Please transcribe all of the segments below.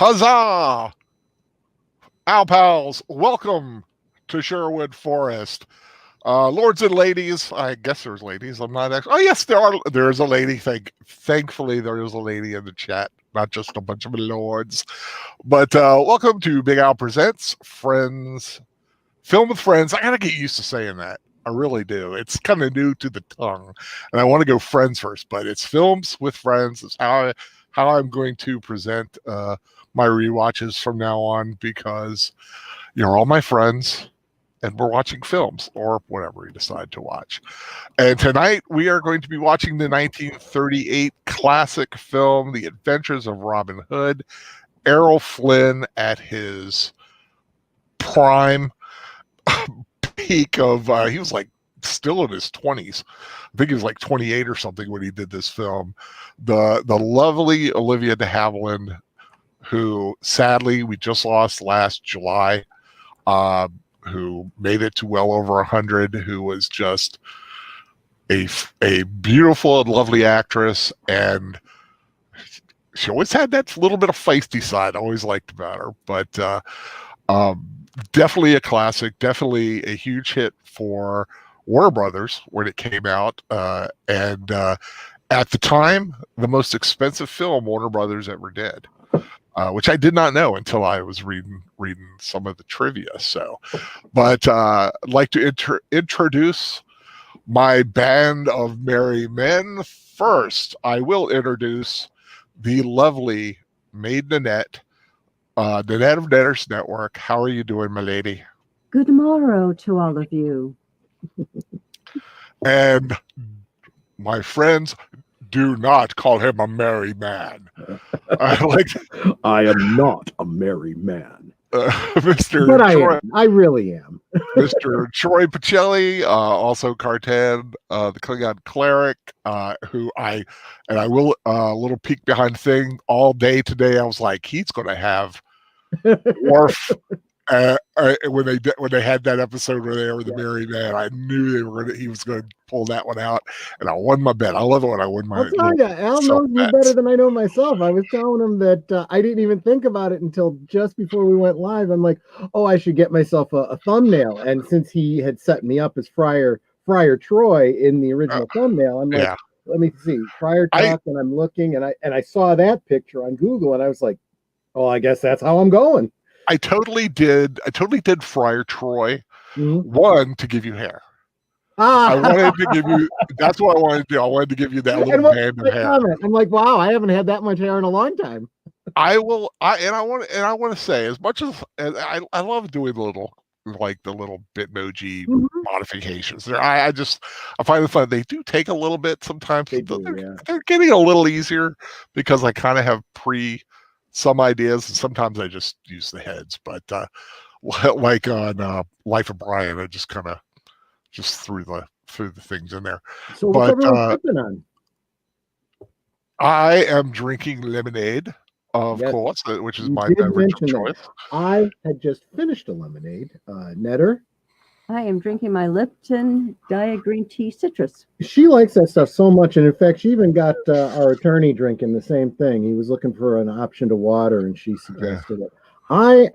Huzzah! Owl pals, welcome to Sherwood Forest. Lords and ladies, I guess there's ladies. I'm not actually. Oh, yes, there is a lady. Thankfully, there is a lady in the chat, not just a bunch of lords. But welcome to Big Al Presents Friends, Film with Friends. I gotta get used to saying that. I really do. It's kind of new to the tongue, and I want to go friends first. But it's Films with Friends. It's how I'm going to present my rewatches from now on, because you're all my friends and we're watching films or whatever you decide to watch. And tonight we are going to be watching the 1938 classic film, The Adventures of Robin Hood. Errol Flynn at his prime peak of, he was like still in his 20s. I think he was like 28 or something when he did this film. The lovely Olivia de Havilland, who sadly we just lost last July, who made it to well over 100, who was just a beautiful and lovely actress, and she always had that little bit of feisty side I always liked about her. But definitely a classic, definitely a huge hit for Warner Brothers when it came out, and at the time, the most expensive film Warner Brothers ever did. Which I did not know until I was reading some of the trivia. So, but I'd like to introduce my band of merry men. First, I will introduce the lovely Maid Nanette, Nanette of Netters Network. How are you doing, my lady? Good morrow to all of you. And my friends, do not call him a merry man. I am not a merry man. Mr. But Troy, I really am. Mr. Troy Pacelli, also Cartan, the Klingon cleric, who I will, little peek behind thing, all day today I was like, he's going to have Worf. When they had that episode where they were the merry man, I knew he was going to pull that one out, and I won my bet. I love it when I win my. I'll tell you, Al knows me better than I know myself. I was telling him that I didn't even think about it until just before we went live. I'm like, oh, I should get myself a thumbnail, and since he had set me up as Friar Troy in the original thumbnail, I'm like, yeah. Let me see, Friar Talk, and I'm looking, and I saw that picture on Google, and I was like, oh, I guess that's how I'm going. I totally did Friar Troy. One, to give you hair. I wanted to give you. That's what I wanted to do. I wanted to give you that little band of hair. I'm like, wow, I haven't had that much hair in a long time. I want to say, as much as I love doing the little Bitmoji modifications. I find it fun. They do take a little bit sometimes. They're getting a little easier because I kind of have some ideas, and sometimes I just use the heads. But like on Life of Brian, I just kind of threw the things in there. So what's everyone sipping on? I am drinking lemonade, of course, which is my beverage of choice. I had just finished a lemonade. Netter? I am drinking my Lipton Diet Green Tea Citrus. She likes that stuff so much, and in fact, she even got our attorney drinking the same thing. He was looking for an option to water, and she suggested it. I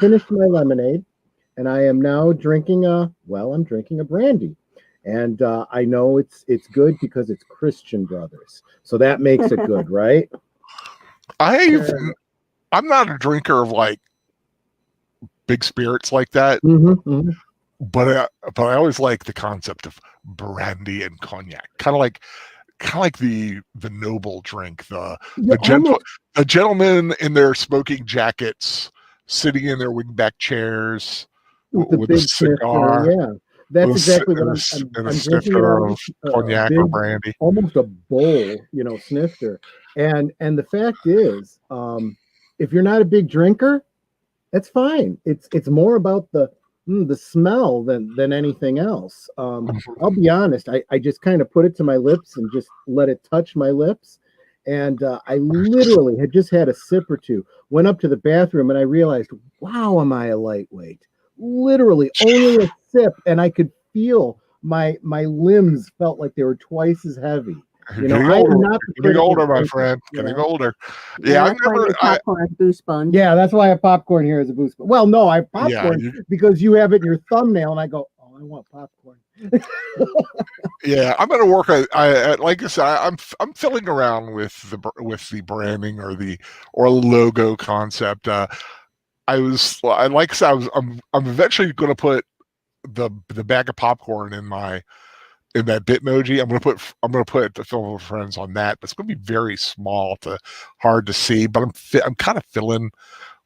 finished my lemonade, and I am now drinking I'm drinking a brandy. And I know it's good because it's Christian Brothers. So that makes it good, right? I'm not a drinker of like big spirits like that. But I always like the concept of brandy and cognac. Kind of like the noble drink, the gentlemen in their smoking jackets sitting in their wingback chairs with a cigar. Yeah. That's exactly what I'm snifter of cognac or brandy. Almost a bowl, snifter. And the fact is, if you're not a big drinker, that's fine. It's more about the smell than anything else. I'll be honest. I just kind of put it to my lips and just let it touch my lips. And I literally had just had a sip or two, went up to the bathroom, and I realized, wow, am I a lightweight? Literally only a sip, and I could feel my limbs felt like they were twice as heavy. You know, Getting I am older, not the getting critical older, my thinker. friend. Yeah. Getting older. Yeah, Yeah, I've that's why never. your popcorn has boost bun. Yeah, that's why I have popcorn here as a boost. Well, no, I have popcorn Yeah, because you have it in your thumbnail, and I go, oh, I want popcorn. yeah. I'm gonna work. Like I said, I'm filling around with the branding or logo concept. I'm eventually going to put the bag of popcorn in that Bitmoji. I'm gonna put the Film with Friends on that, but it's gonna be very small to hard to see. But I'm kind of filling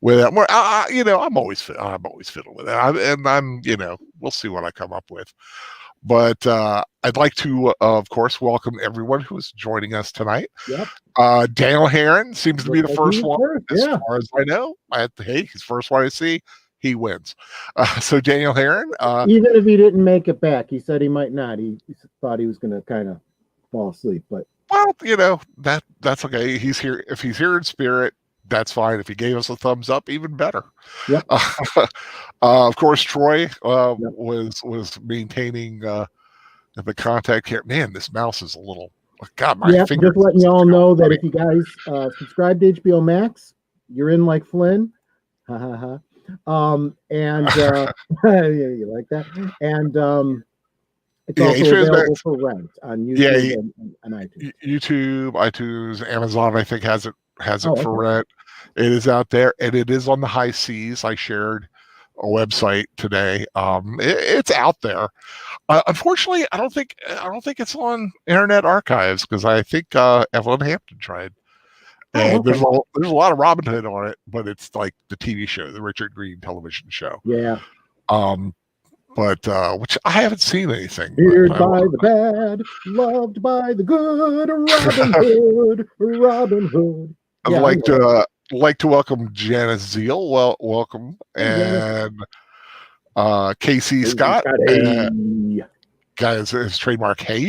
with it. I'm always fiddling with it, we'll see what I come up with. But I'd like to, of course, welcome everyone who's joining us tonight. Yep. Daniel Heron seems to be the first one, as yeah. far as I know. Hey, he's the first one I see. He wins. So Daniel Heron. Even if he didn't make it back, he said he might not. He thought he was going to kind of fall asleep, but well, that's okay. He's here. If he's here in spirit, that's fine. If he gave us a thumbs up, even better. Yep. Of course, Troy Yep. was maintaining the contact here. Man, this mouse is a little. God, my fingers. Just letting y'all know that if you guys subscribe to HBO Max, you're in like Flynn. Ha ha ha. And yeah, you like that? And it's also available for rent on YouTube and iTunes. iTunes, Amazon, I think has it Oh, for rent. It is out there, and it is on the high seas. I shared a website today. It's out there. Unfortunately, I don't think it's on Internet Archives because I think Evelyn Hampton tried. And there's a lot of Robin Hood on it, but it's like the TV show, the Richard Green television show. Yeah. But which I haven't seen anything. Feared by the bad, loved by the good, Robin Hood, Robin Hood. I'd like to welcome Janice Zeal. Well, welcome, and Casey Scott. Guys, his trademark. Hey.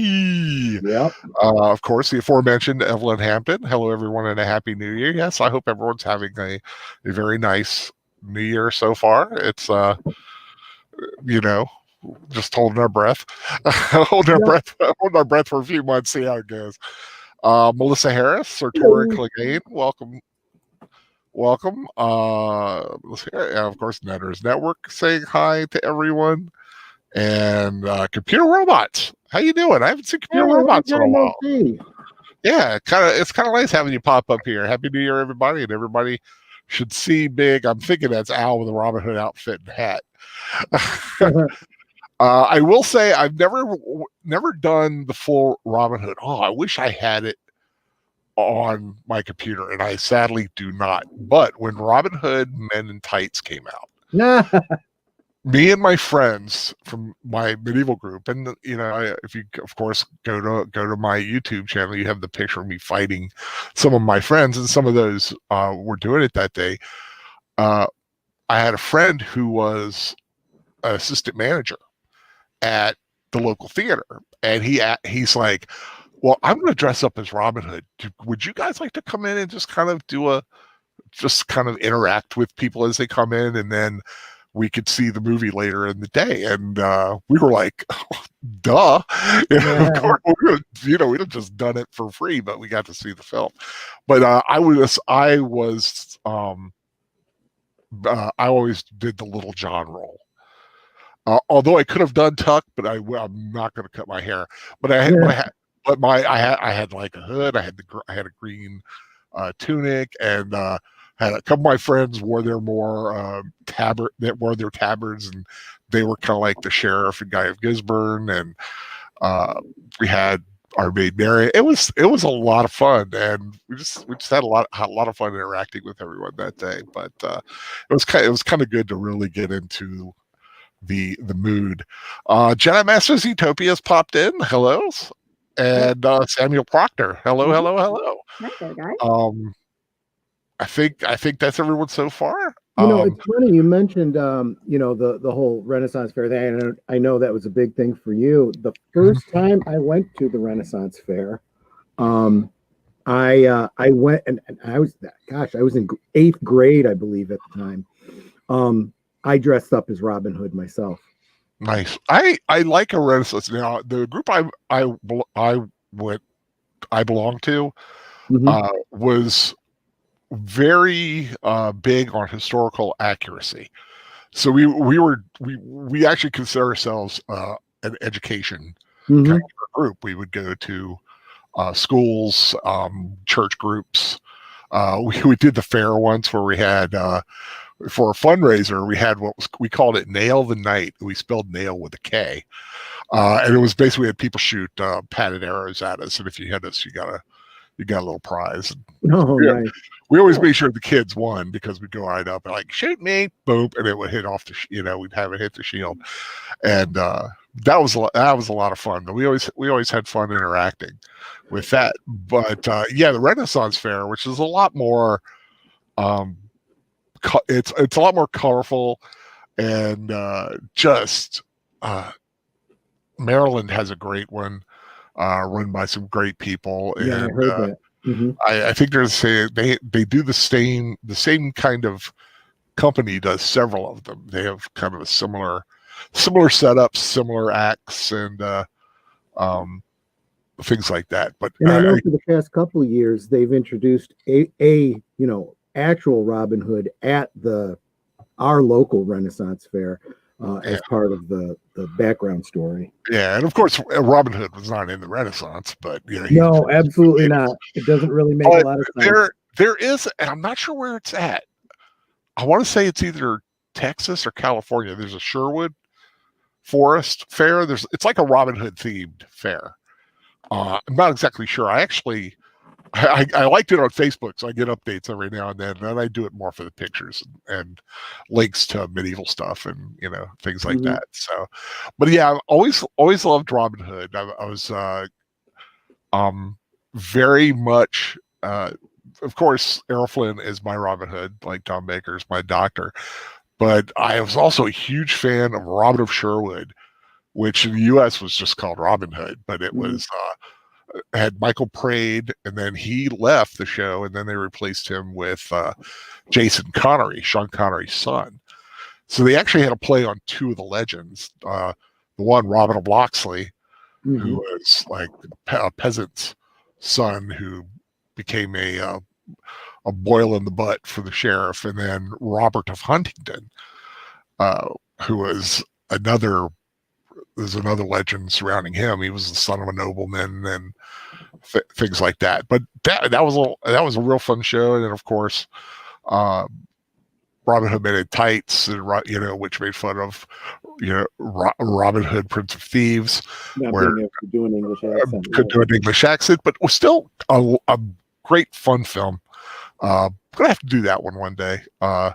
Yep. Of course, the aforementioned Evelyn Hampton. Hello, everyone, and a happy New Year. Yes, I hope everyone's having a very nice New Year so far. It's just holding our breath, holding our breath for a few months, see how it goes. Melissa Harris, Sir Tori Clegane, welcome. Melissa Harris, and of course, Netters Network saying hi to everyone. And Computer Robots, how you doing? I haven't seen Computer Robots in a while. Yeah, it's kind of nice having you pop up here. Happy New Year, everybody, and everybody should see Big. I'm thinking that's Al with a Robin Hood outfit and hat. I will say I've never done the full Robin Hood. Oh, I wish I had it on my computer, and I sadly do not. But when Robin Hood Men in Tights came out, me and my friends from my medieval group, and if you of course go to my YouTube channel, you have the picture of me fighting some of my friends, and some of those were doing it that day. I had a friend who was an assistant manager at the local theater, and he's like, well, I'm going to dress up as Robin Hood. Would you guys like to come in and just kind of interact with people as they come in, and then we could see the movie later in the day? And we were like, duh. Of course, we'd have just done it for free, but we got to see the film. But I always did the Little John role. Although I could have done Tuck, but I'm not going to cut my hair. But I had like a hood. I had a green tunic, and had a couple of my friends wore their their tabards, and they were kind of like the sheriff and Guy of Gisbourne, and we had our Maid Marion. It was a lot of fun, and we just had a lot of fun interacting with everyone that day. But it was kind of good to really get into the mood. Jedi Masters Utopia's popped in. Hello. And Samuel Proctor. Hello. Hi there, guys. I think that's everyone so far. It's funny you mentioned the whole Renaissance Fair thing. And I know that was a big thing for you. The first time I went to the Renaissance Fair, I went and I was in 8th grade, I believe, at the time. I dressed up as Robin Hood myself. Nice. I like a Renaissance. Now the group I went I belong to Mhm. was very big on historical accuracy. So we actually consider ourselves an education kind Mhm. of group. We would go to schools, church groups. We did the fair once where we had for a fundraiser we had we called it Nail the Night. We spelled nail with a K, and it was basically we had people shoot padded arrows at us, and if you hit us, you got a little prize. Oh, Yeah, nice. we always made sure the kids won because we'd go right up and like shoot me, boom, and it would hit off we'd have it hit the shield, and that was a lot of fun. We always had fun interacting with that. But the Renaissance Fair, which is a lot more, it's a lot more colorful, and just Maryland has a great one, run by some great people, Yeah, and I heard that. Mhm. I think they do the same kind of company does several of them. They have kind of a similar setup, similar acts, and um, things like that. But And I know for the past couple of years they've introduced a actual Robin Hood at our local Renaissance Fair as part of the background story. Yeah, and of course Robin Hood was not in the Renaissance, but no, absolutely not. It doesn't really make a lot of sense. There is, and I'm not sure where it's at. I want to say it's either Texas or California. There's a Sherwood Forest Fair. It's like a Robin Hood themed fair. I'm not exactly sure. I liked it on Facebook, so I get updates every now and then. And I do it more for the pictures and links to medieval stuff and things like that. So, but yeah, I've always loved Robin Hood. I was very much. Of course, Errol Flynn is my Robin Hood, like Tom Baker is my doctor. But I was also a huge fan of Robin of Sherwood, which in the U.S. was just called Robin Hood, but it was had Michael Praed, and then he left the show, and then they replaced him with Jason Connery, Sean Connery's son. So they actually had a play on two of the legends. The one, Robin of Locksley, who was like a peasant's son who became a boil in the butt for the sheriff, and then Robert of Huntingdon, who was another. There's another legend surrounding him. He was the son of a nobleman and things like that. But that was a real fun show. And then of course, Robin Hood Men in Tights, which made fun of Robin Hood, Prince of Thieves, where could do an English accent, but was still a great fun film. Gonna have to do that one day. Not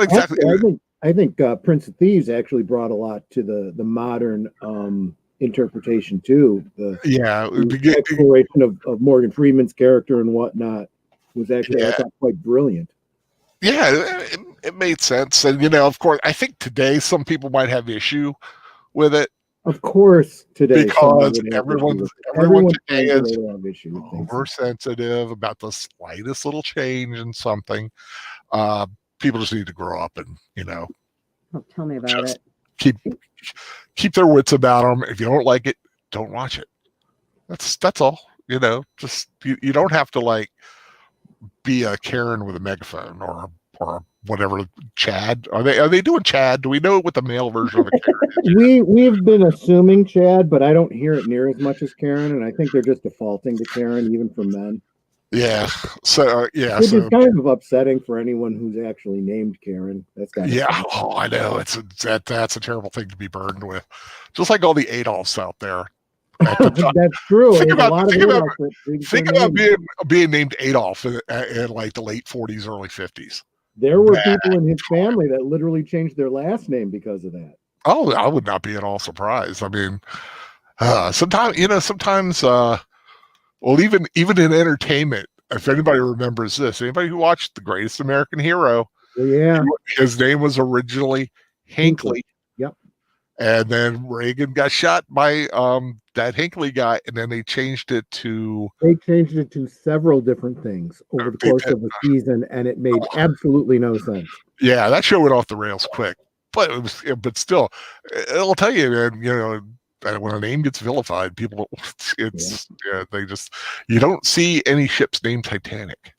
exactly. I think Prince of Thieves actually brought a lot to the modern interpretation too. The exploration of Morgan Freeman's character and whatnot was actually I thought quite brilliant. Yeah, it made sense, and of course, I think today some people might have issue with it. Of course, today because everyone today is oversensitive about the slightest little change in something. People just need to grow up and Oh, tell me about it. Keep their wits about them. If you don't like it, don't watch it. That's all. Just you don't have to be a Karen with a megaphone or whatever. Chad, are they doing Chad? Do we know what the male version of a Karen is? We've been assuming Chad, but I don't hear it near as much as Karen, and I think they're just defaulting to Karen even for men. Yeah. So which is kind of upsetting for anyone who's actually named Karen. That's I know that's a terrible thing to be burdened with. Just like all the Adolfs out there. That's true. Think about being named Adolf in like the late 40s, early 50s. There were people in his family that literally changed their last name because of that. Oh, I would not be at all surprised. I mean, sometimes, well, even in entertainment, if anybody remembers this, anybody who watched The Greatest American Hero, his name was originally Hinckley. Yep. And then Reagan got shot by that Hinckley guy, and then they changed it to several different things over the course of the season, and it made absolutely no sense. Yeah, that show went off the rails quick, but still, it'll tell you, man. when a name gets vilified, people they just you don't see any ships named Titanic.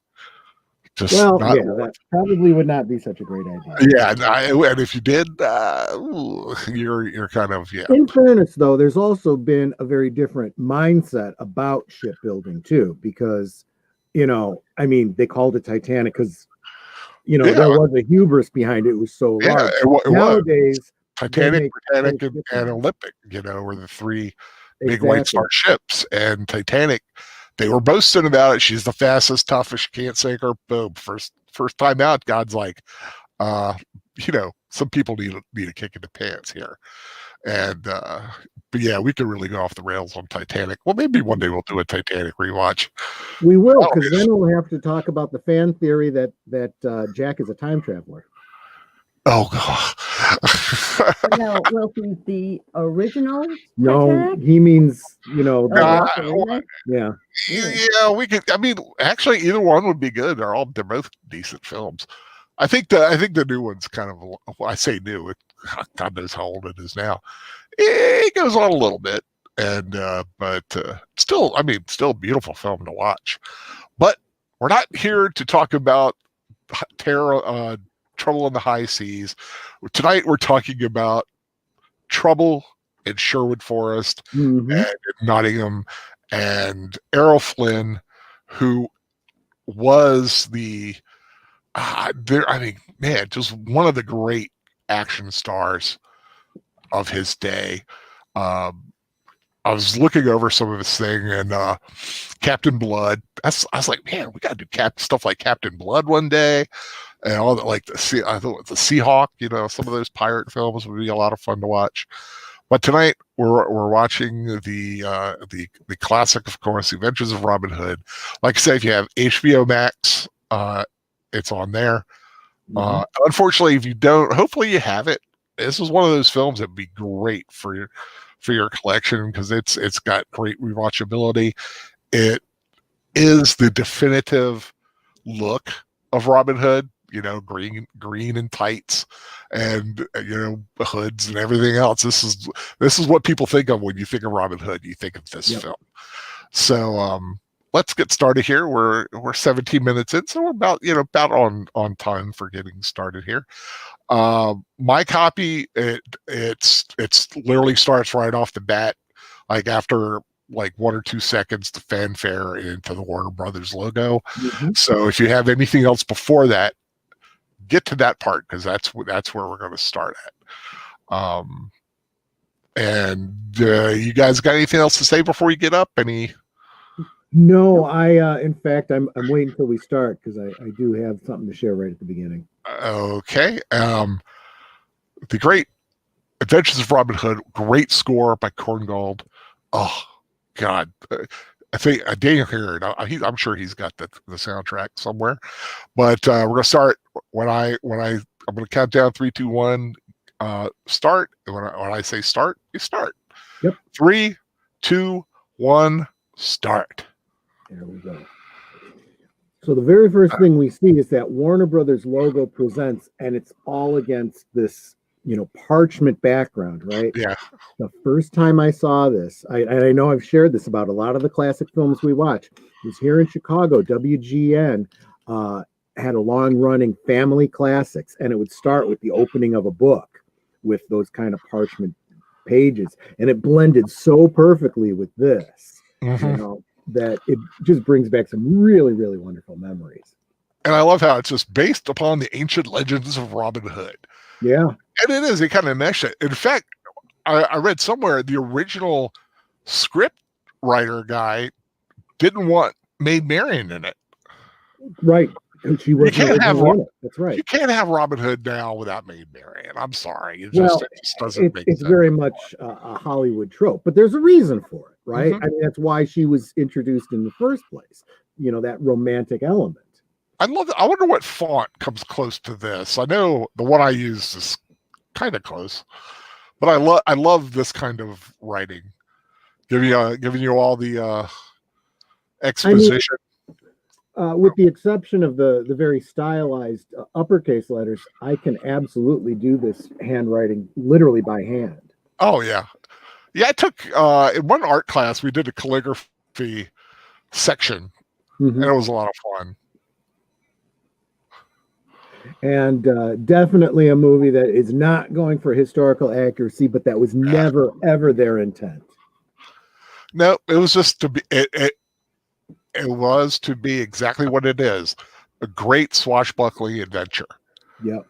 Just Well, not, that probably would not be such a great idea. yeah, and if you did, you're kind of In fairness, though, there's also been a very different mindset about shipbuilding too, because I mean, they called it Titanic because there was a hubris behind it. It was so large. It Nowadays, was Titanic, Britannic, and Olympic. Were the three big White Star ships, and Titanic. They were boasting about it. She's the fastest, toughest. You can't sink her. Boom. First time out, God's like, some people need a kick in the pants here. And but yeah, we could really go off the rails on Titanic. Well, maybe one day we'll do a Titanic rewatch. We will, because then we'll have to talk about the fan theory that Jack is a time traveler. Oh God! No, Wilson, the original. No, Titanic? he means Yeah. Yeah, we could. I mean, actually, either one would be good. They're both decent films. I think the new one's kind of. Well, I say new. God knows how old it is now. It goes on a little bit, and but still, I mean, still a beautiful film to watch. But we're not here to talk about terror. Trouble in the High Seas. Tonight we're talking about Trouble in Sherwood Forest and in Nottingham, and Errol Flynn, who was just one of the great action stars of his day. I was looking over some of his thing, and Captain Blood. I was like, man, we got to do stuff like Captain Blood one day. And all that, like I thought the Seahawk, some of those pirate films would be a lot of fun to watch. But tonight we're watching the classic, of course, The Adventures of Robin Hood. Like I said, if you have HBO Max, it's on there. Unfortunately, if you don't, hopefully you have it. This is one of those films that would be great for your collection because it's got great rewatchability. It is the definitive look of Robin Hood. Green and tights, and hoods and everything else. This is what people think of when you think of Robin Hood. You think of this film. So let's get started here. We're 17 minutes in, so we're about on time for getting started here. My copy, it's literally starts right off the bat, like after like 1 or 2 seconds, the fanfare into the Warner Brothers logo. So if you have anything else before that, get to that part because that's where we're going to start at. And you guys got anything else to say before you get up? No, in fact, I'm waiting until we start because I do have something to share right at the beginning. Okay. The Great Adventures of Robin Hood, great score by Korngold. Oh God. I think Daniel here, I'm sure he's got the soundtrack somewhere, but we're gonna start when I'm gonna count down 3, 2, 1. Start. When I say start, you start. Yep. 3, 2, 1. Start. There we go. So the very first thing we see is that Warner Brothers logo presents, and it's all against this parchment background, right? Yeah. The first time I saw this, I know I've shared this about a lot of the classic films we watch, was here in Chicago. WGN had a long-running family classics, and it would start with the opening of a book with those kind of parchment pages, and it blended so perfectly with this, that it just brings back some really, really wonderful memories. And I love how it's just based upon the ancient legends of Robin Hood. Yeah. And it is. They kind of mesh it. In fact, I read somewhere the original script writer guy didn't want Maid Marion in it. Right. And she was. That's right. You can't have Robin Hood now without Maid Marion. I'm sorry. It just doesn't make sense. It's very much a Hollywood trope, but there's a reason for it, right? I mean, that's why she was introduced in the first place. That romantic element. I wonder what font comes close to this. I know the one I use is kind of close, but I love this kind of writing, giving you all the exposition. With the exception of the very stylized uppercase letters, I can absolutely do this handwriting literally by hand. Oh yeah, Yeah, I took in one art class we did a calligraphy section, and it was a lot of fun. And definitely a movie that is not going for historical accuracy, but that was never ever their intent. No, it was just to be it was to be exactly what it is, a great swashbuckling adventure. Yep.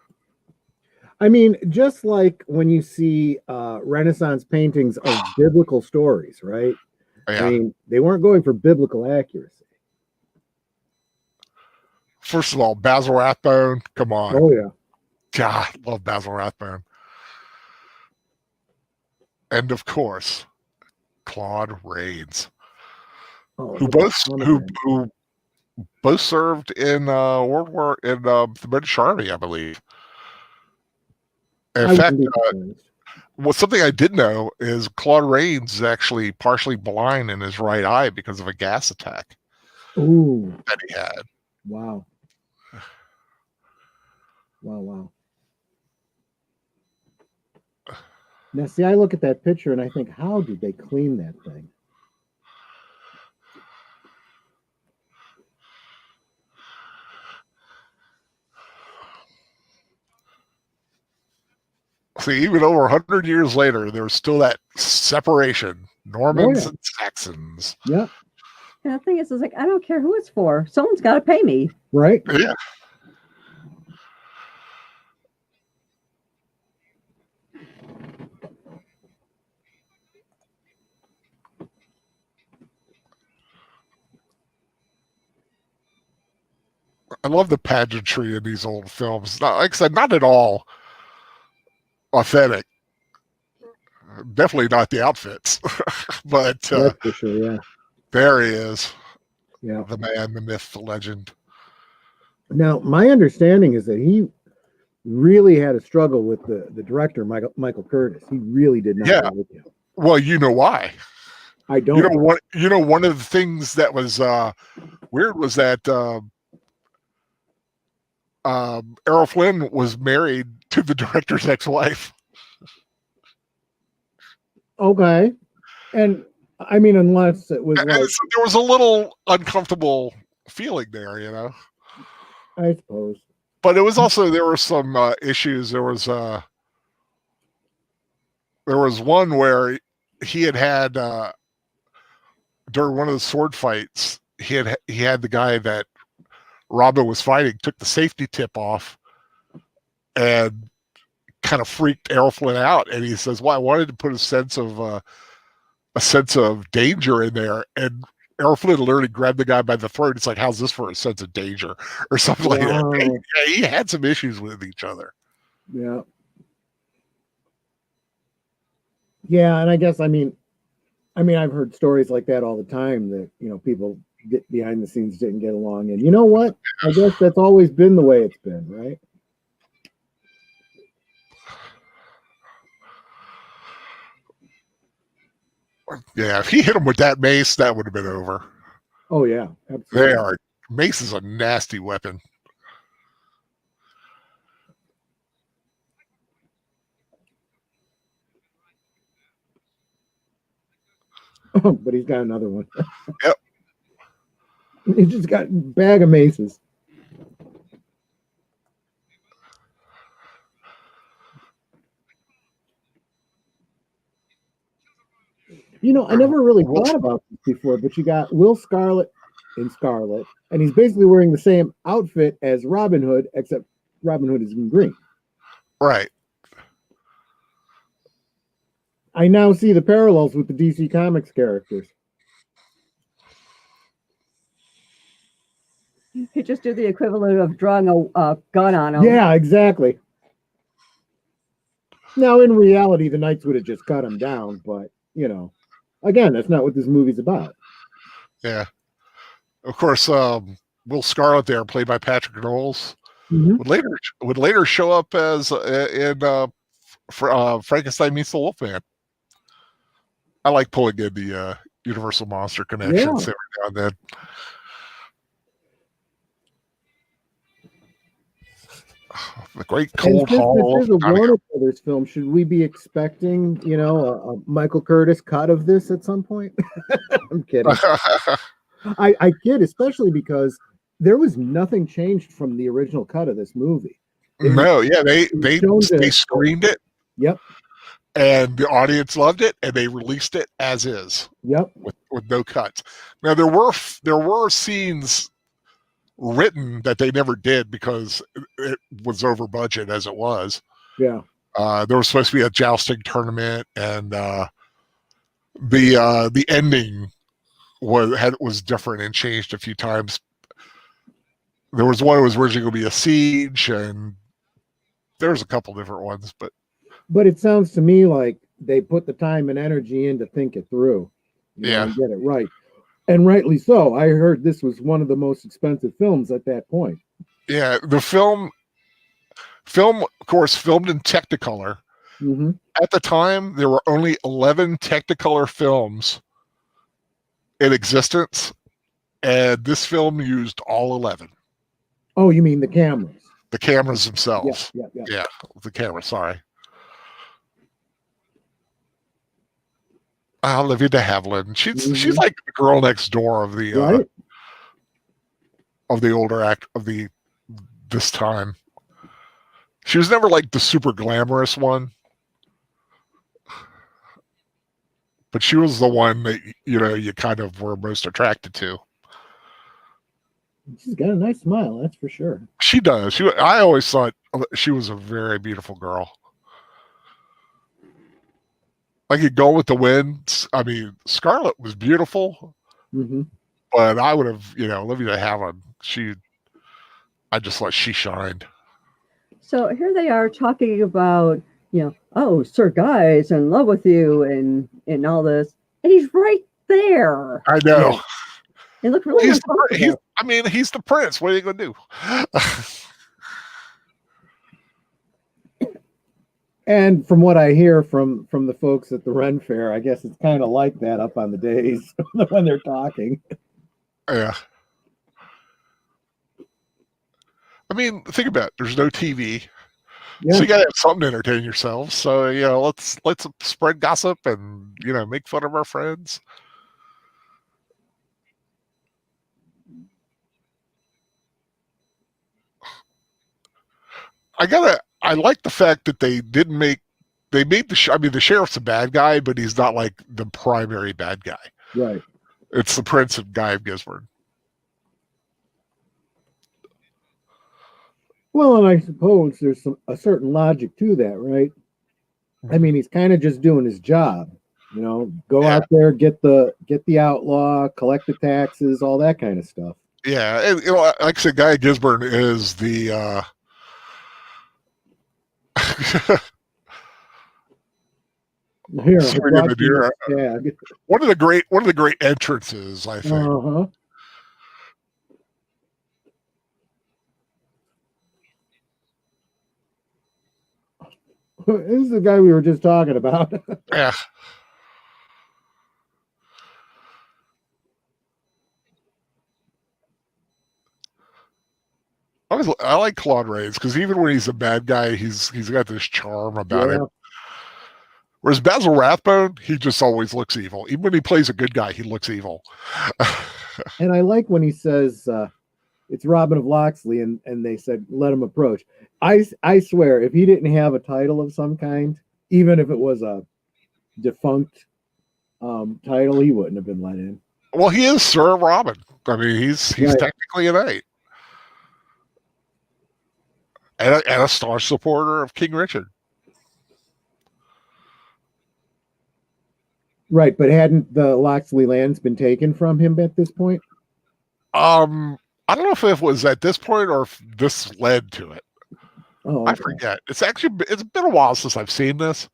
I mean, just like when you see Renaissance paintings of biblical stories, right? Yeah. I mean, they weren't going for biblical accuracy. First of all, Basil Rathbone, come on. Oh yeah. God, love Basil Rathbone. And of course, Claude Rains, who both served in World War in the British Army, I believe. In fact, well, something I did know is Claude Rains is actually partially blind in his right eye because of a gas attack that he had. Wow. Wow. Now, see, I look at that picture and I think, how did they clean that thing? See, even over 100 years later, there's still that separation. Normans and Saxons. Yeah. And the thing is, like, I don't care who it's for. Someone's got to pay me. Right? Yeah. I love the pageantry in these old films. Not, like I said, not at all authentic. Definitely not the outfits, but that's for sure. Yeah, there he is. Yeah, the man, the myth, the legend. Now, my understanding is that he really had a struggle with the director, Michael Curtis. He really did not like him. Well, you know why? I don't. You know, one of the things that was weird was that Errol Flynn was married to the director's ex-wife. Okay. And I mean, unless it was like, so there was a little uncomfortable feeling there, you know. I suppose. But it was also, there were some issues. There was one where he had during one of the sword fights, he had the guy that Robin was fighting took the safety tip off and kind of freaked Errol Flynn out. And he says, "Well, I wanted to put a sense of danger in there." And Errol Flynn literally grabbed the guy by the throat. It's like, "How's this for a sense of danger?" or something like that. He had some issues with each other. Yeah. Yeah, and I guess I mean, I've heard stories like that all the time that, you know, people behind the scenes didn't get along. And you know what? I guess that's always been the way it's been, right? Yeah, if he hit him with that mace, that would have been over. Oh, yeah, absolutely. Mace is a nasty weapon. But he's got another one. Yep. He's just got a bag of maces. You know, I never really thought about this before, but you got Will Scarlet in Scarlet, and he's basically wearing the same outfit as Robin Hood, except Robin Hood is in green. Right. I now see the parallels with the DC Comics characters. You could just do the equivalent of drawing a gun on him. Yeah, exactly. Now, in reality, the Knights would have just cut him down, but, you know, again, that's not what this movie's about. Yeah. Of course, Will Scarlet there, played by Patrick Knowles, would later show up as in Frankenstein Meets the Wolfman. I like pulling in the Universal Monster connections every now and then. The Great And Cold since Hall. this is a Warner Brothers film, should we be expecting, a Michael Curtis cut of this at some point? I'm kidding. I kid, especially because there was nothing changed from the original cut of this movie. No, yeah, they shown they screened it. Yep. And the audience loved it, and they released it as is. Yep. With no cuts. Now there were scenes written that they never did because it was over budget as it was. Yeah. There was supposed to be a jousting tournament, and the ending was different and changed a few times. There was one that was originally going to be a siege, and there was a couple different ones, but it sounds to me like they put the time and energy in to think it through, and get it right, and rightly so. I heard this was one of the most expensive films at that point. Yeah, the film, of course, filmed in Technicolor. Mm-hmm. At the time, there were only 11 Technicolor films in existence, and this film used all 11. Oh, you mean the cameras? The cameras themselves. Yeah, the camera, sorry. Olivia de Havilland. She's like the girl next door of the right? Of the older act of this time. She was never like the super glamorous one, but she was the one that you kind of were most attracted to. She's got a nice smile, that's for sure. She does. I always thought she was a very beautiful girl. Like you go with the wind. I mean, Scarlett was beautiful, but I would have, Olivia de Havilland. I just thought she shined. So here they are talking about, Sir Guy is in love with you and all this, and he's right there. I know. Yeah. It looked really uncomfortable. He's the prince. What are you going to do? And from what I hear from the folks at the Ren Fair, I guess it's kind of like that up on the days when they're talking. Yeah. I mean, think about it. There's no TV. Yeah. So you got to have something to entertain yourselves. So, let's spread gossip and, make fun of our friends. I like the fact that they made the sheriff's a bad guy, but he's not like the primary bad guy. Right. It's the Prince of Guy of Gisbourne. Well, and I suppose there's a certain logic to that, right? I mean, he's kind of just doing his job, go out there, get the outlaw, collect the taxes, all that kind of stuff. Yeah, and, like I said, Guy of Gisbourne is the Here, yeah. One of the great entrances, I think. Uh-huh. This is the guy we were just talking about. Yeah. I like Claude Rains because even when he's a bad guy, he's got this charm about him. Whereas Basil Rathbone, he just always looks evil. Even when he plays a good guy, he looks evil. And I like when he says it's Robin of Locksley, and they said let him approach. I swear, if he didn't have a title of some kind, even if it was a defunct title, he wouldn't have been let in. Well, he is Sir Robin. I mean, he's technically a knight. And a staunch supporter of King Richard. Right, but hadn't the Locksley lands been taken from him at this point? I don't know if it was at this point or if this led to it. Oh, okay. I forget. It's been a while since I've seen this,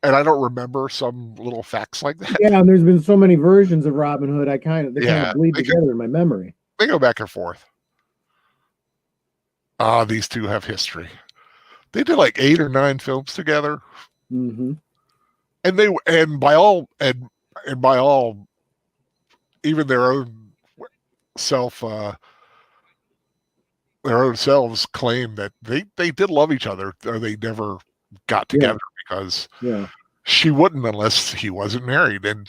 and I don't remember some little facts like that. Yeah, and there's been so many versions of Robin Hood. They kind of bleed together in my memory. They go back and forth. These two have history. They did like 8 or 9 films together. Mm-hmm. And by all, even their own self their own selves claim that they did love each other, or they never got together because she wouldn't unless he wasn't married, and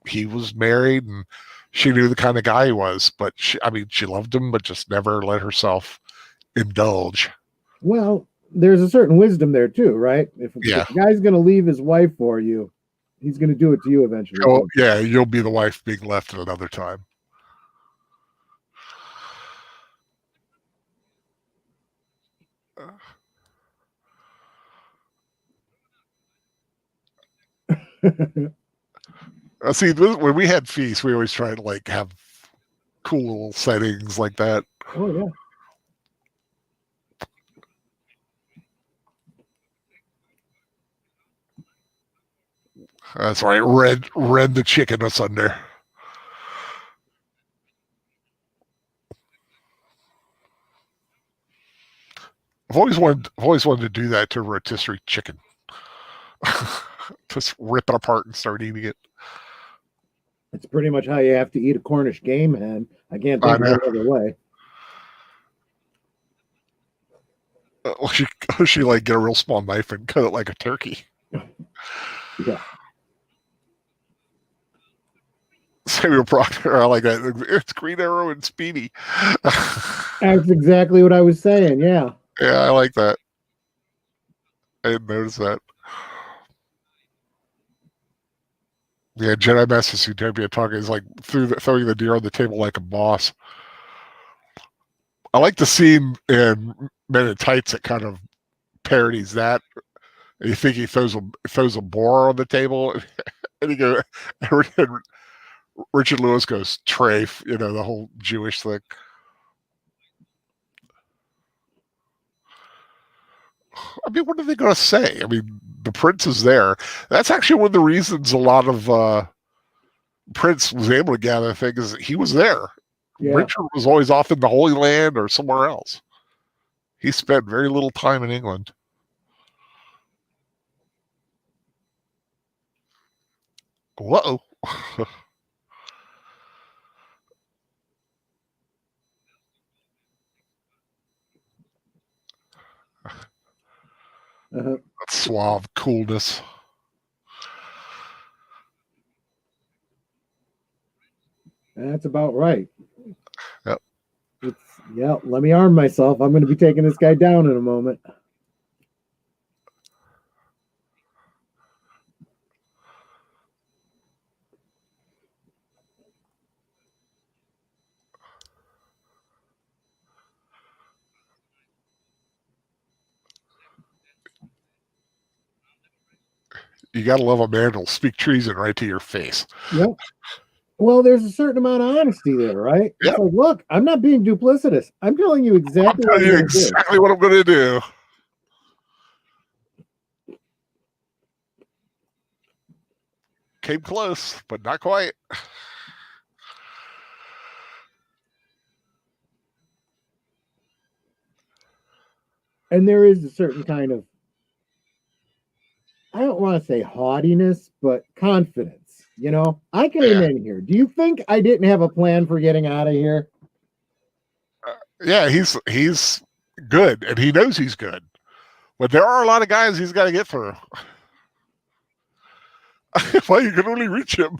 he was married, and she knew the kind of guy he was. But she loved him, but just never let herself indulge. Well, there's a certain wisdom there too, right? If a guy's going to leave his wife for you, he's going to do it to you eventually. Oh, yeah, you'll be the wife being left at another time. See, when we had feasts, we always try to like have cool little settings like that. Oh yeah. That's right. Red the chicken asunder. I've always wanted to do that to a rotisserie chicken. Just rip it apart and start eating it. It's pretty much how you have to eat a Cornish game hen. I can't think of any other way. She like get a real small knife and cut it like a turkey. Yeah. Samuel Proctor, I like that. It's Green Arrow and Speedy. That's exactly what I was saying. Yeah. Yeah, I like that. I didn't notice that. Yeah, Jedi Master Utopia talking is like throwing the deer on the table like a boss. I like the scene in Men in Tights that kind of parodies that. You think he throws a boar on the table, and he goes, Richard Lewis goes trafe, the whole Jewish thing. I mean, what are they going to say? I mean, the prince is there. That's actually one of the reasons a lot of Prince was able to gather things. He was there. Yeah. Richard was always off in the Holy Land or somewhere else. He spent very little time in England. Whoa. That suave coolness. That's about right. Yep. Let me arm myself. I'm going to be taking this guy down in a moment. You got to love a man who'll speak treason right to your face. Yep. Well, there's a certain amount of honesty there, right? Yep. It's like, look, I'm not being duplicitous. I'm telling you exactly what I'm going to do. Came close, but not quite. And there is a certain kind of, I don't want to say haughtiness, but confidence. I came in here. Do you think I didn't have a plan for getting out of here? Yeah, he's good, and he knows he's good. But there are a lot of guys he's got to get through. Well, you can only reach him.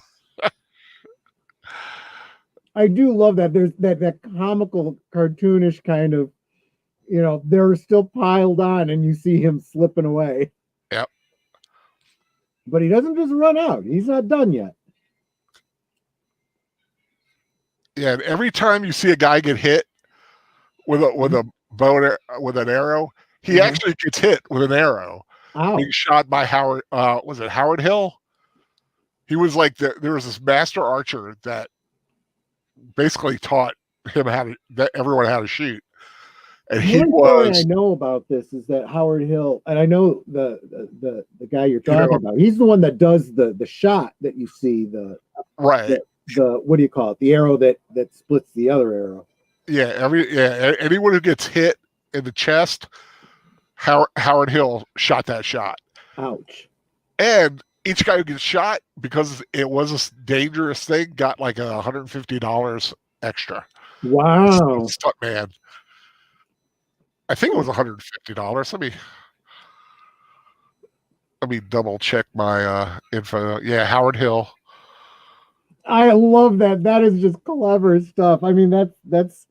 I do love that. There's that comical, cartoonish kind of, they're still piled on, and you see him slipping away. Yep. But he doesn't just run out. He's not done yet. Yeah, and every time you see a guy get hit with a bow with an arrow, he actually gets hit with an arrow. Ow. Being shot by Howard. Was it Howard Hill? He was like there was this master archer that basically taught him everyone how to shoot. And he was. I know about this is that Howard Hill, and I know the guy you're talking about. He's the one that does the shot that you see. Right. The what do you call it? The arrow that splits the other arrow. Yeah. Anyone who gets hit in the chest, Howard Hill shot that shot. Ouch. And each guy who gets shot, because it was a dangerous thing, got like $150 extra. Wow. Stunt man. I think it was $150. Let me double check my info. Yeah, Howard Hill. I love that. That is just clever stuff. I mean, that's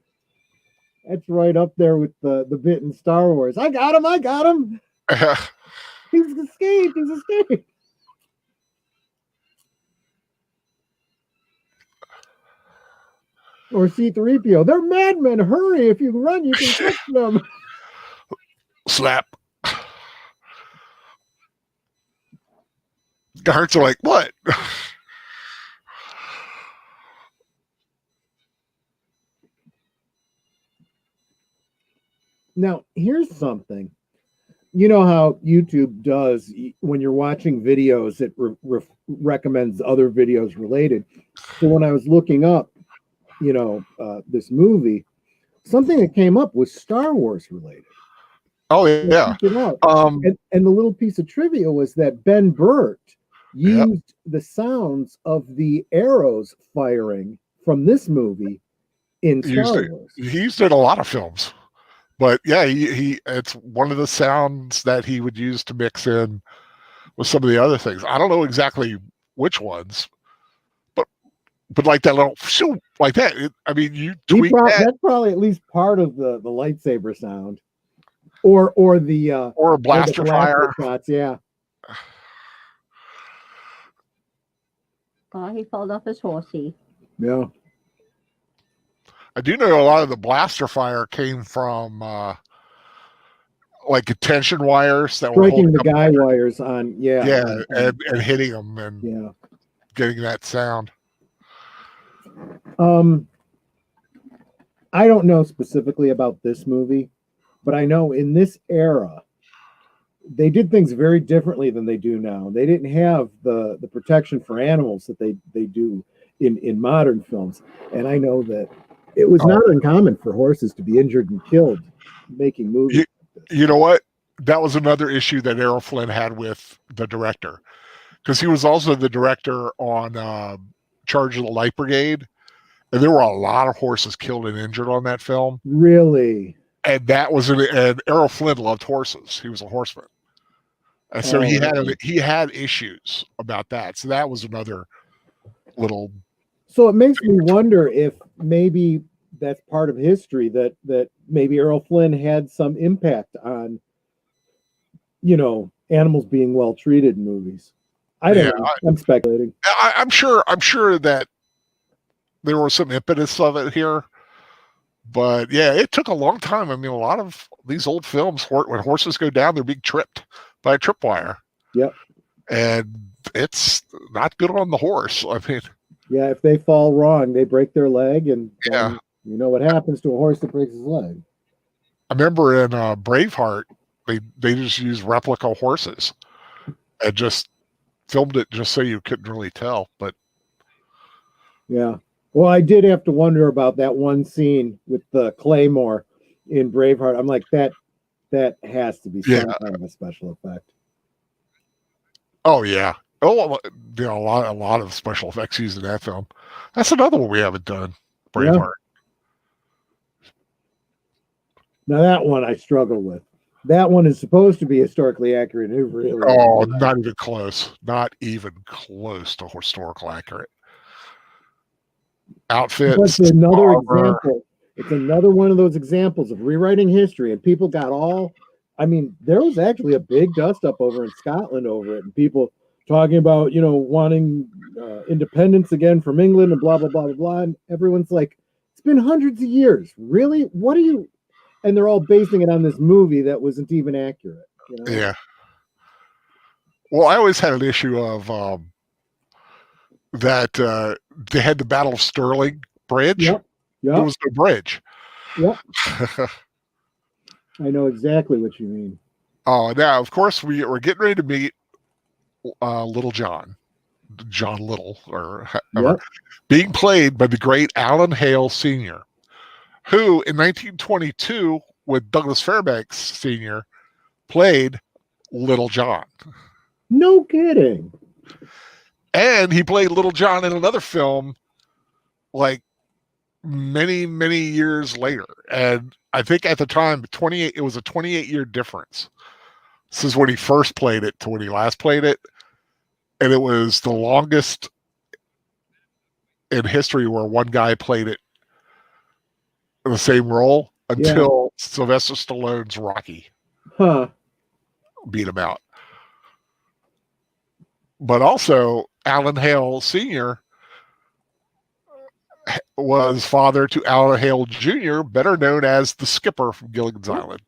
right up there with the bit in Star Wars. I got him. I got him. He's escaped. He's escaped. Or C-3PO. They're madmen. Hurry. If you run, you can catch them. Slap. Guards are like, what? Now, here's something. You know how YouTube does when you're watching videos, it recommends other videos related. So when I was looking up, this movie, something that came up was Star Wars related. Oh yeah. And the little piece of trivia was that Ben Burt used the sounds of the arrows firing from this movie in Star Wars. He used it in a lot of films. But yeah, he it's one of the sounds that he would use to mix in with some of the other things. I don't know exactly which ones, but like that little shoot like that. You tweak that. That's probably at least part of the lightsaber sound, or a blaster fire shots. Yeah. Oh, he fell off his horsey. Yeah. I do know a lot of the blaster fire came from like tension wires that were breaking the guy wires on, and hitting them and getting that sound. I don't know specifically about this movie, but I know in this era they did things very differently than they do now. They didn't have the protection for animals that they do in modern films, and I know that it was not uncommon for horses to be injured and killed making movies. You know what? That was another issue that Errol Flynn had with the director, because he was also the director on Charge of the Light Brigade, and there were a lot of horses killed and injured on that film. Really? And that was and Errol Flynn loved horses. He was a horseman, and so he had issues about that. So that was another little. So it makes me wonder if maybe that's part of history that maybe Errol Flynn had some impact on, animals being well treated in movies. I don't know. I'm speculating. I'm sure that there was some impetus of it here, but yeah, it took a long time. I mean, a lot of these old films, when horses go down, they're being tripped by a tripwire. Yep. And it's not good on the horse. I mean. Yeah, if they fall wrong, they break their leg, and you know what happens to a horse that breaks his leg. I remember in Braveheart, they just used replica horses and just filmed it just so you couldn't really tell. But yeah, well, I did have to wonder about that one scene with the Claymore in Braveheart. I'm like, that has to be some kind of a special effect. Oh yeah. Oh, a lot of special effects used in that film. That's another one we haven't done. Braveheart. Yeah. Now that one I struggle with. That one is supposed to be historically accurate. It really not even close. Not even close to historical accurate. Outfits. That's another example. It's another one of those examples of rewriting history, and people got there was actually a big dust up over in Scotland over it, and people talking about, wanting independence again from England and blah, blah, blah, blah, blah. And everyone's like, it's been hundreds of years. Really? What are you? And they're all basing it on this movie that wasn't even accurate. Yeah. Well, I always had an issue of that they had the Battle of Stirling Bridge. Yep. There was no bridge. Yep. I know exactly what you mean. Oh, now, of course, we're getting ready to meet Little John Little, or being played by the great Alan Hale Sr., who in 1922 with Douglas Fairbanks Sr. played Little John. No kidding. And he played Little John in another film like many, many years later. And I think at the time, it was a 28-year difference. This is when he first played it to when he last played it. And it was the longest in history where one guy played it in the same role until Sylvester Stallone's Rocky beat him out. But also, Alan Hale Sr. was father to Alan Hale Jr., better known as the Skipper from Gilligan's Island.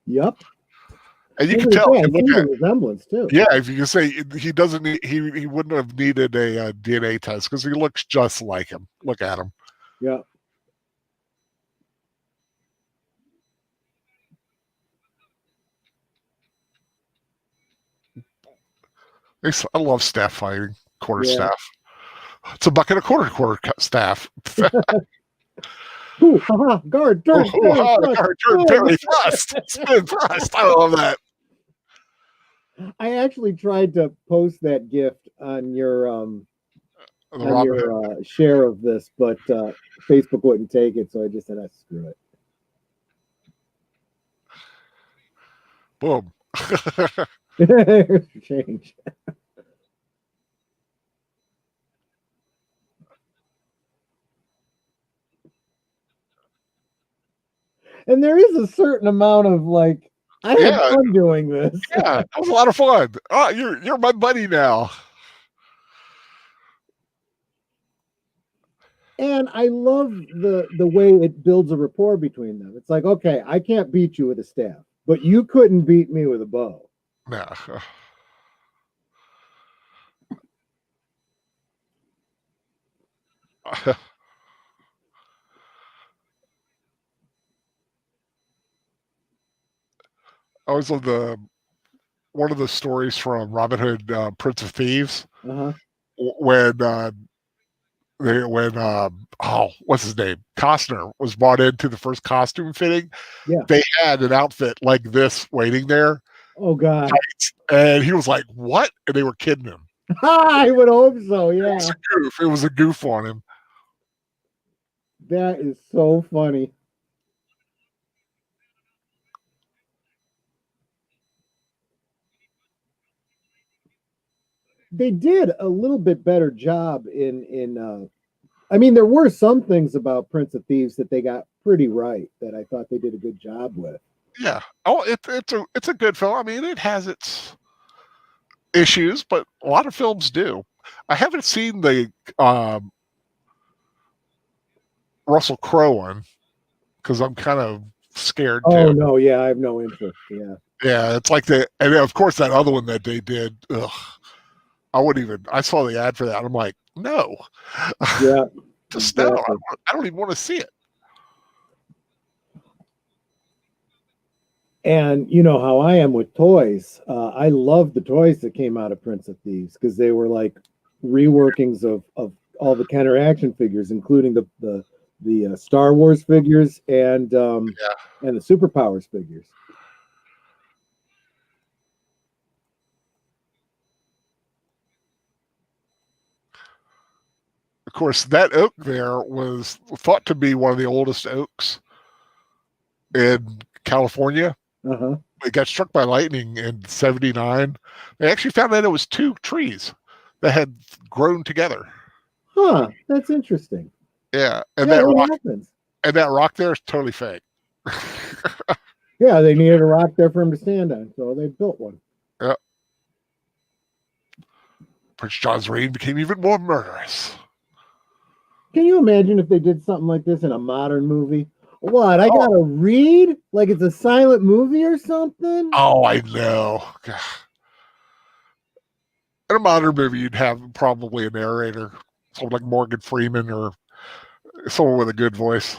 Yep. And you can tell. I see the resemblance too. Yeah, if you can say he doesn't need, he wouldn't have needed a DNA test because he looks just like him. Look at him. Yeah. I love staff fighting, quarter staff. It's a bucket of quarter staff. Ooh, haha, guard, turn, parry, thrust, spin, thrust. I love that. I actually tried to post that gift on your share of this, but Facebook wouldn't take it, so I just said, screw it. Boom. Change. And there is a certain amount of like, I had fun doing this. Yeah, that was a lot of fun. Oh, you're my buddy now. And I love the way it builds a rapport between them. It's like, okay, I can't beat you with a staff, but you couldn't beat me with a bow. No. I was on one of the stories from Robin Hood, Prince of Thieves, when what's his name? Costner was brought into the first costume fitting. Yeah. They had an outfit like this waiting there. Oh God. And he was like, what? And they were kidding him. I would hope so, yeah. It was a goof on him. That is so funny. They did a little bit better job in I mean, there were some things about Prince of Thieves that they got pretty right that I thought they did a good job with. Yeah. Oh, it's a good film. I mean, it has its issues, but a lot of films do. I haven't seen the Russell Crowe one because I'm kind of scared. Oh no, yeah, I have no interest. Yeah. Yeah, it's like and of course that other one that they did. Ugh, I saw the ad for that. I'm like, no. Yeah. Just no. I don't even want to see it. And you know how I am with toys. I love the toys that came out of Prince of Thieves because they were like reworkings of all the Kenner action figures, including the Star Wars figures and the Superpowers figures. Of course, that oak there was thought to be one of the oldest oaks in California. It got struck by lightning in 1979. They actually found that it was two trees that had grown together. Huh, that's interesting. Yeah, and that rock there is totally fake. Yeah, they needed a rock there for him to stand on, so they built one. Yeah. Prince John's reign became even more murderous. Can you imagine if they did something like this in a modern movie? What? I gotta read like it's a silent movie or something? Oh, I know. God. In a modern movie, you'd have probably a narrator, someone like Morgan Freeman or someone with a good voice.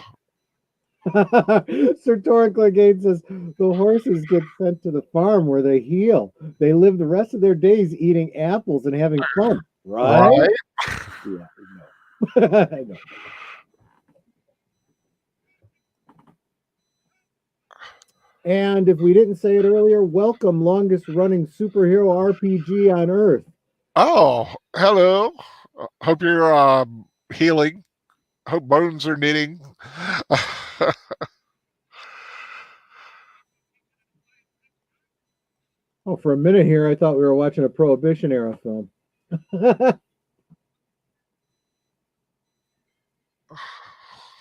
Sir Torrin Clegane says the horses get sent to the farm where they heal. They live the rest of their days eating apples and having fun, right? Yeah, I know. And if we didn't say it earlier, welcome, longest running superhero RPG on Earth. Oh, hello. Hope you're healing. Hope bones are knitting. Oh, for a minute here, I thought we were watching a Prohibition era film.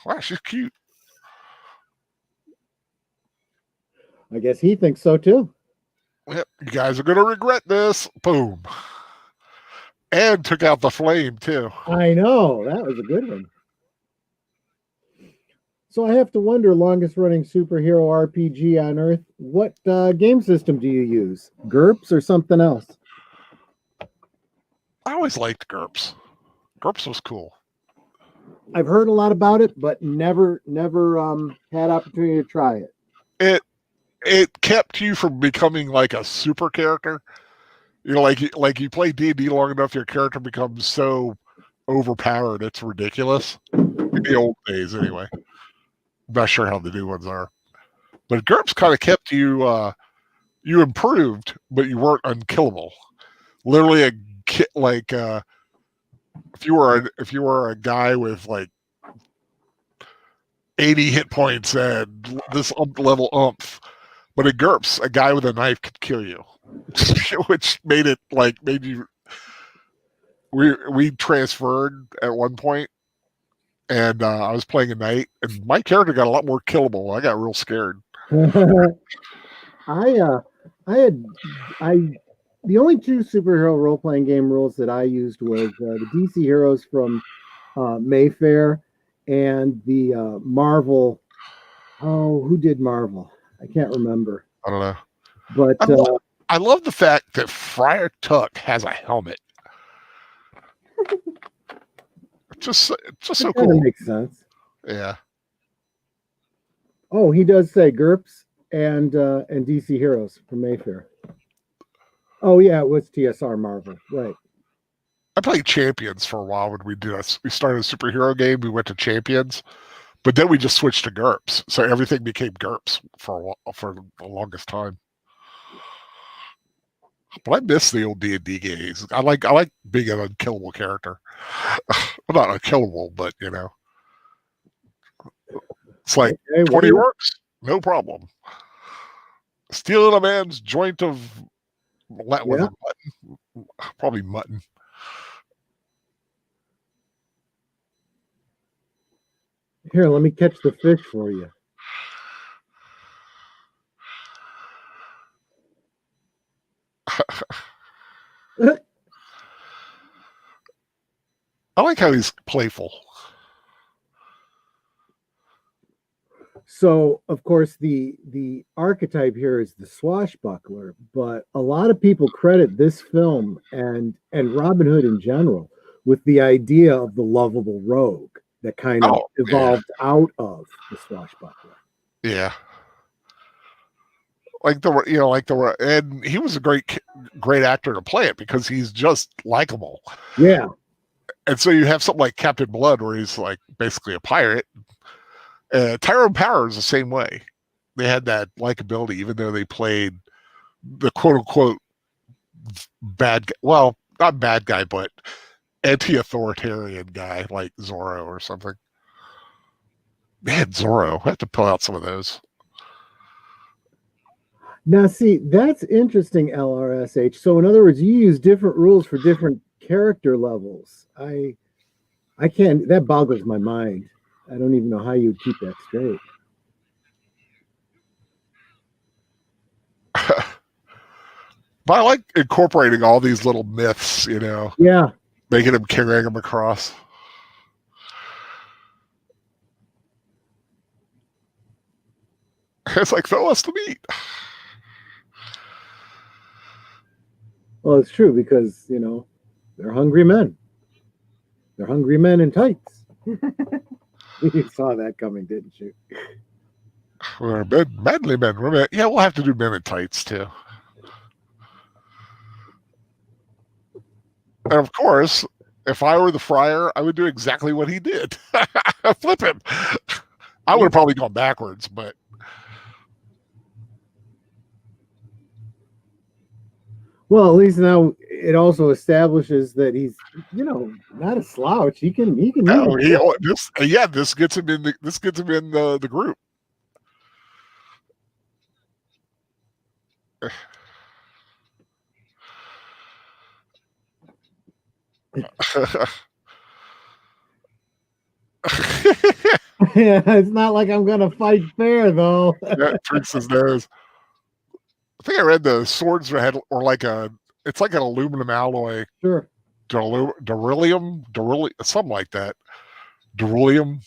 Wow, she's cute. I guess he thinks so too. Yep, you guys are going to regret this. Boom. And took out the flame, too. I know. That was a good one. So I have to wonder, longest running superhero RPG on Earth, what game system do you use? GURPS or something else? I always liked GURPS. GURPS was cool. I've heard a lot about it, but never had opportunity to try it. It kept you from becoming like a super character. You know, like you play D&D long enough, your character becomes so overpowered, it's ridiculous. In the old days, anyway. I'm not sure how the new ones are. But GURPS kind of kept you, you improved, but you weren't unkillable. Literally if you were a guy with like 80 hit points and this level umph, but in GURPS, a guy with a knife could kill you, which made you. We transferred at one point, and I was playing a knight, and my character got a lot more killable. I got real scared. The only two superhero role playing game rules that I used was the DC Heroes from Mayfair and the Marvel. Oh, who did Marvel? I can't remember. I don't know. But I love the fact that Friar Tuck has a helmet. Just so cool. That makes sense. Yeah. Oh, he does say GURPS and DC Heroes from Mayfair. Oh yeah, it was TSR Marvel, right? I played Champions for a while when we started a superhero game. We went to Champions, but then we just switched to GURPS, so everything became GURPS for the longest time. But I miss the old D&D games. I like being an unkillable character. Well, not unkillable, but you know, it's like 20 orcs, no problem. Stealing a man's joint of mutton, probably mutton. Here, let me catch the fish for you. I like how he's playful. So, of course, the archetype here is the swashbuckler, but a lot of people credit this film and Robin Hood in general with the idea of the lovable rogue that kind of evolved out of the swashbuckler. Yeah. And he was a great actor to play it because he's just likable. Yeah. And so you have something like Captain Blood where he's like basically a pirate. Tyrone Power is the same way. They had that likability, even though they played the quote unquote bad guy. Well, not bad guy, but anti-authoritarian guy like Zorro or something. Man, Zorro. I have to pull out some of those. Now, see, that's interesting, LRSH. So, in other words, you use different rules for different character levels. I can't. That boggles my mind. I don't even know how you would keep that straight. But I like incorporating all these little myths, you know. Yeah. Making them, carrying them across. It's like, throw us the meat. Well, it's true because, you know, they're hungry men. They're hungry men in tights. You saw that coming, didn't you? We're manly men. Yeah, we'll have to do men in tights, too. And of course, if I were the friar, I would do exactly what he did. Flip him. I would have probably gone backwards, but... Well, at least now it also establishes that he's, not a slouch. He can use Oh, a sword. this gets him in the group. Yeah, it's not like I'm gonna fight fair though. That tricks his nose. I think I read the swords had or it's like an aluminum alloy, Sure. beryllium, something like that. Beryllium.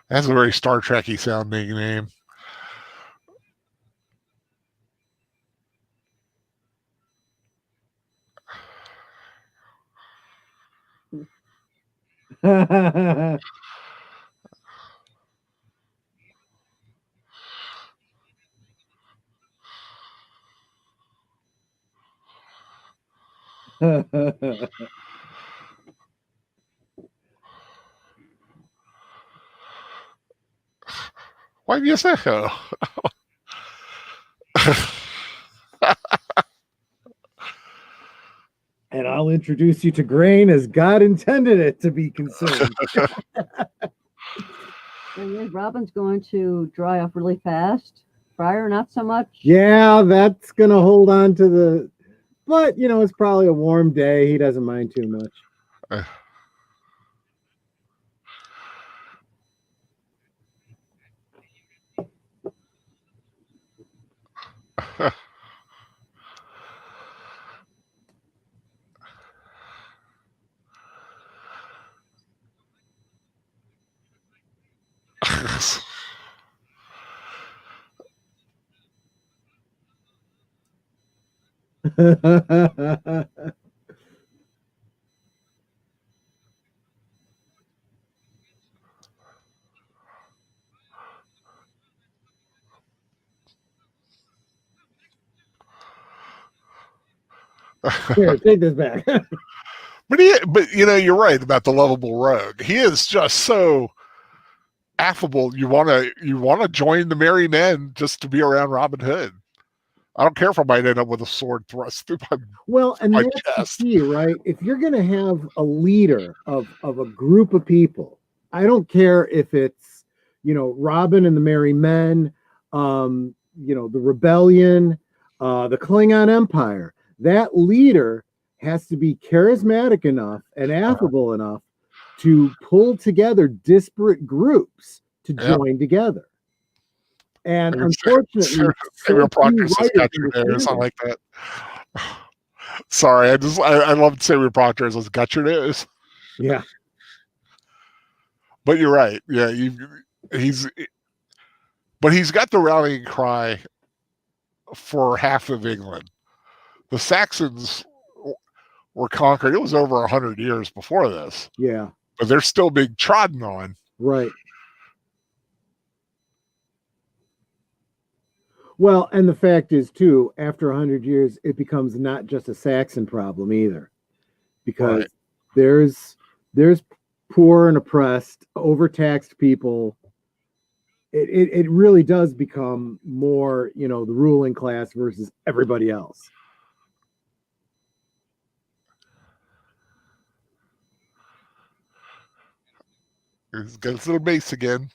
That's a very Star Trek-y sounding name. Why do you say so? And I'll introduce you to grain as God intended it to be consumed. Thing is, Robin's going to dry off really fast. Friar, not so much. Yeah, that's gonna hold on to the. But it's probably a warm day. He doesn't mind too much. Here, take this back. But you're right about the lovable rogue. He is just so affable. You wanna join the merry men just to be around Robin Hood. I don't care if I might end up with a sword thrust through my Well, and my that's chest. the key, right? If you're going to have a leader of a group of people, I don't care if it's, Robin and the Merry Men, the Rebellion, the Klingon Empire. That leader has to be charismatic enough and affable enough to pull together disparate groups to join together. And unfortunately, Samuel Proctor says, "Got your nose." I like that. Sorry, I loved Samuel Proctor says, "Got your nose." Yeah, but you're right. Yeah, he's got the rallying cry for half of England. The Saxons were conquered. It was over 100 years before this. Yeah, but they're still being trodden on. Right. Well, and the fact is, too, after 100 years, it becomes not just a Saxon problem either, because there's poor and oppressed, overtaxed people. It really does become more, the ruling class versus everybody else. He's got his little mace again.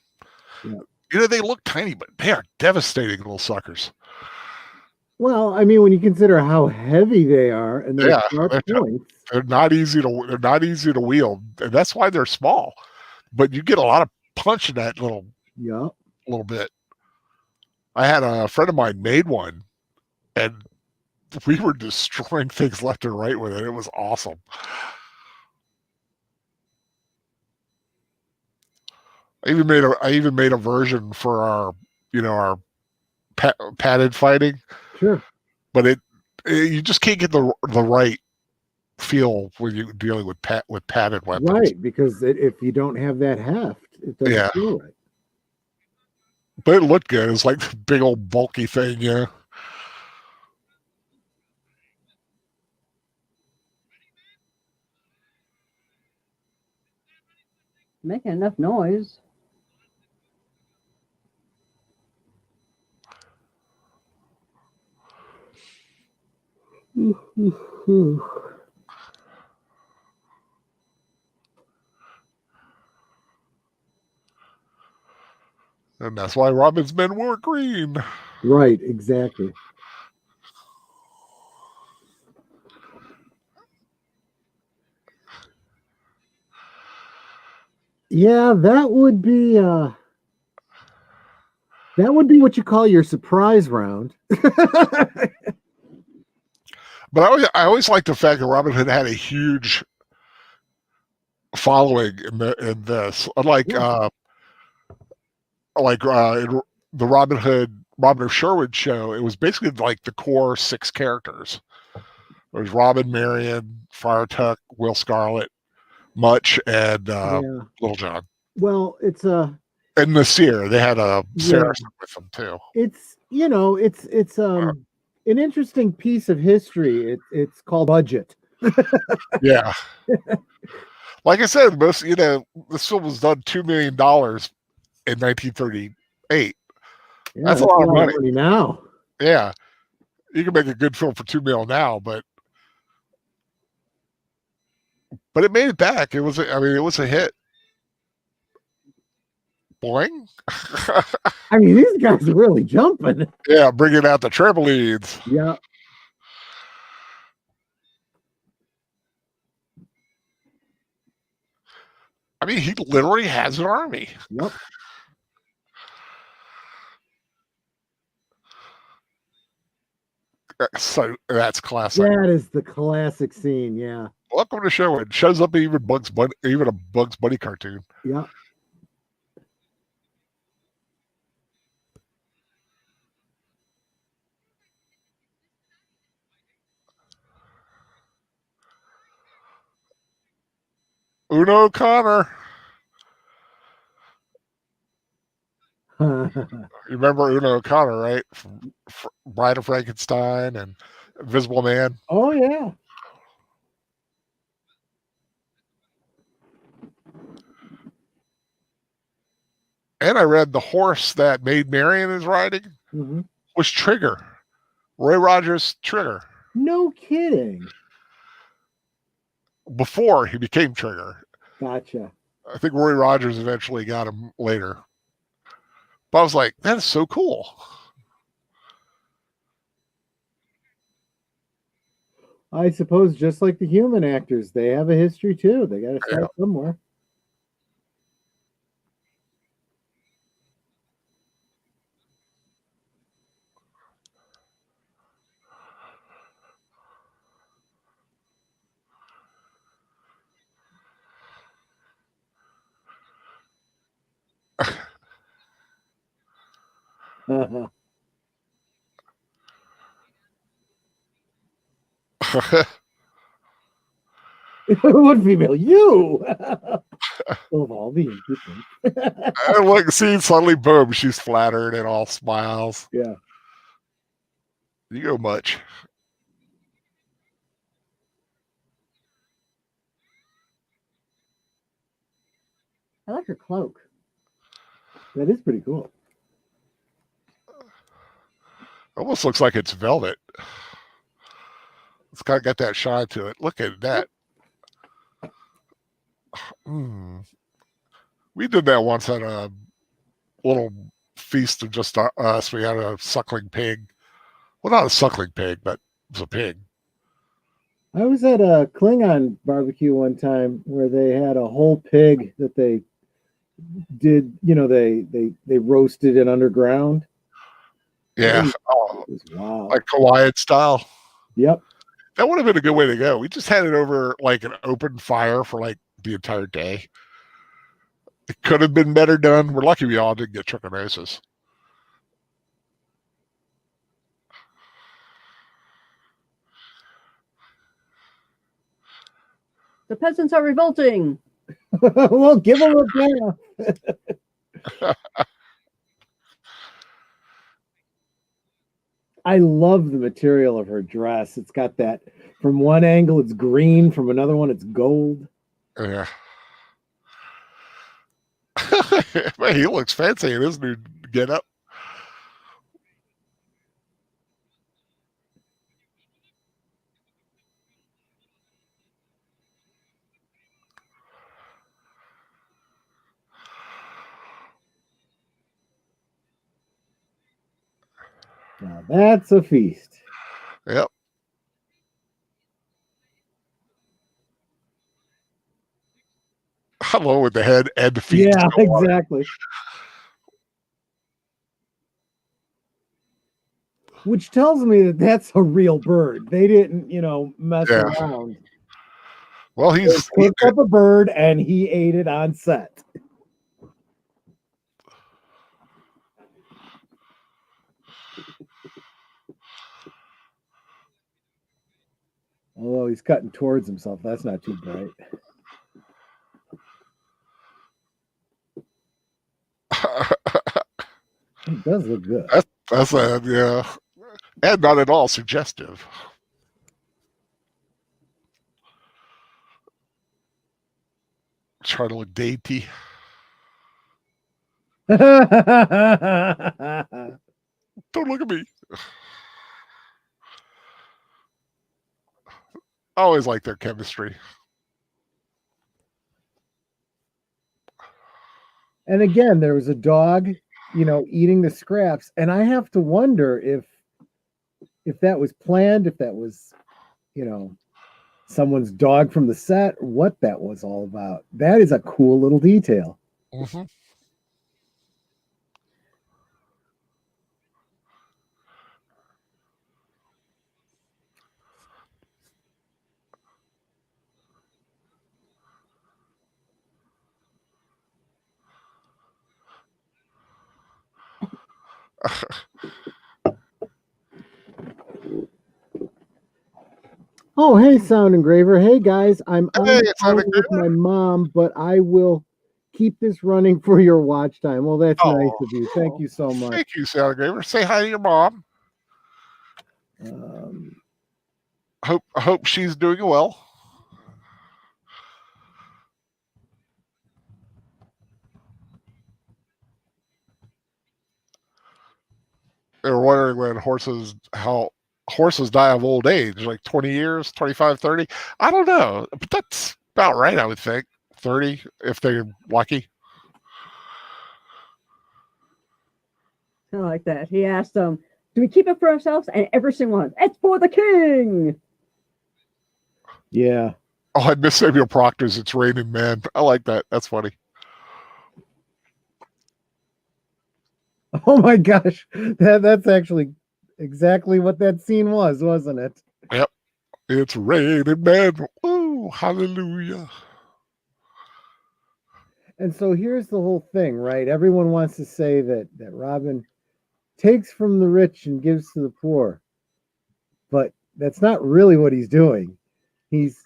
Yeah. They look tiny, but they are devastating little suckers. Well, I mean, when you consider how heavy they are and their sharp points, they're not easy to wield, and that's why they're small. But you get a lot of punch in that little bit. I had a friend of mine made one, and we were destroying things left and right with it. It was awesome. I even made a version for our padded fighting. Sure. But you just can't get the right feel when you're dealing with padded weapons. Right, because if you don't have that heft, it doesn't feel right. But it looked good. It's like a big old bulky thing, yeah. Making enough noise. And that's why Robin's men wore green. Right, exactly. Yeah, that would be what you call your surprise round. But I always like the fact that Robin Hood had a huge following in this. Unlike Yeah. in the Robin of Sherwood show, it was basically like the core 6 characters. It was Robin, Marion, Friar Tuck, Will Scarlet, Much, and Little John. Well, it's And the Seer. They had a Saracen with them too. It's an interesting piece of history. It's called budget. Yeah. Like I said, this film was done $2 million in 1938. Yeah, that's a lot of money now. Yeah, you can make a good film for $2 million now, but it made it back. It was a hit. Boing. I mean, these guys are really jumping. Yeah, bringing out the trampolines. Yeah. I mean, he literally has an army. Yep. So that's classic. That is the classic scene. Yeah. Welcome to Sherwood. Shows up even a Bugs Bunny cartoon. Yeah. Una O'Connor. You remember Una O'Connor, right? From Bride of Frankenstein and Invisible Man. Oh, yeah. And I read the horse that Maid Marion is riding was Trigger. Roy Rogers' Trigger. No kidding. Before he became Trigger. Gotcha. I think Roy Rogers eventually got him later. But I was like, that is so cool. I suppose just like the human actors, they have a history too. They got to start somewhere. What female? You! Of all the interesting. And like, see, suddenly, boom, she's flattered and all smiles. Yeah. You go Much. I like her cloak. That is pretty cool. Almost looks like it's velvet. It's kind of got that shine to it. Look at that. We did that once at a little feast of just us. We had a suckling pig. Well, not a suckling pig, but it was a pig. I was at a Klingon barbecue one time where they had a whole pig that they did, they roasted it underground. Yeah. Wow. Like Hawaiian style. Yep. That would have been a good way to go. We just had it over like an open fire for like the entire day. It could have been better done. We're lucky we all didn't get trichinosis. The peasants are revolting. Well, give them a bath. I love the material of her dress. It's got that, from one angle it's green, from another one it's gold. Yeah. Man, he looks fancy in his new getup. Now that's a feast. Yep. Hello with the head and the feet. Yeah, exactly. Which tells me that that's a real bird. They didn't, mess Yeah. around. Well, They he's cooked up a bird and he ate it on set. Although he's cutting towards himself, that's not too bright. It does look good. that's yeah, and not at all suggestive. Trying to look dainty. Don't look at me. I always like their chemistry. And again, there was a dog, eating the scraps, and I have to wonder if that was planned, if that was, someone's dog from the set, what that was all about. That is a cool little detail. Mm-hmm. Oh, hey, Sound Engraver. Hey, guys, I'm on Hey, the phone with my mom, but I will keep this running for your watch time. Well, that's nice of you. Thank you so much. Thank you, Sound Engraver. Say hi to your mom. I hope she's doing well. They were wondering how horses die of old age, like 20 years, 25, 30. I don't know, but that's about right, I would think. 30, if they're lucky. Kind of like that. He asked them, do we keep it for ourselves? And every single one, it's for the king. Yeah. Oh, I miss Samuel Proctor's It's Raining Men. I like that. That's funny. Oh my gosh. That's actually exactly what that scene was, wasn't it? Yep. It's raining men. Ooh, hallelujah. And so here's the whole thing, right? Everyone wants to say that Robin takes from the rich and gives to the poor. But that's not really what he's doing. He's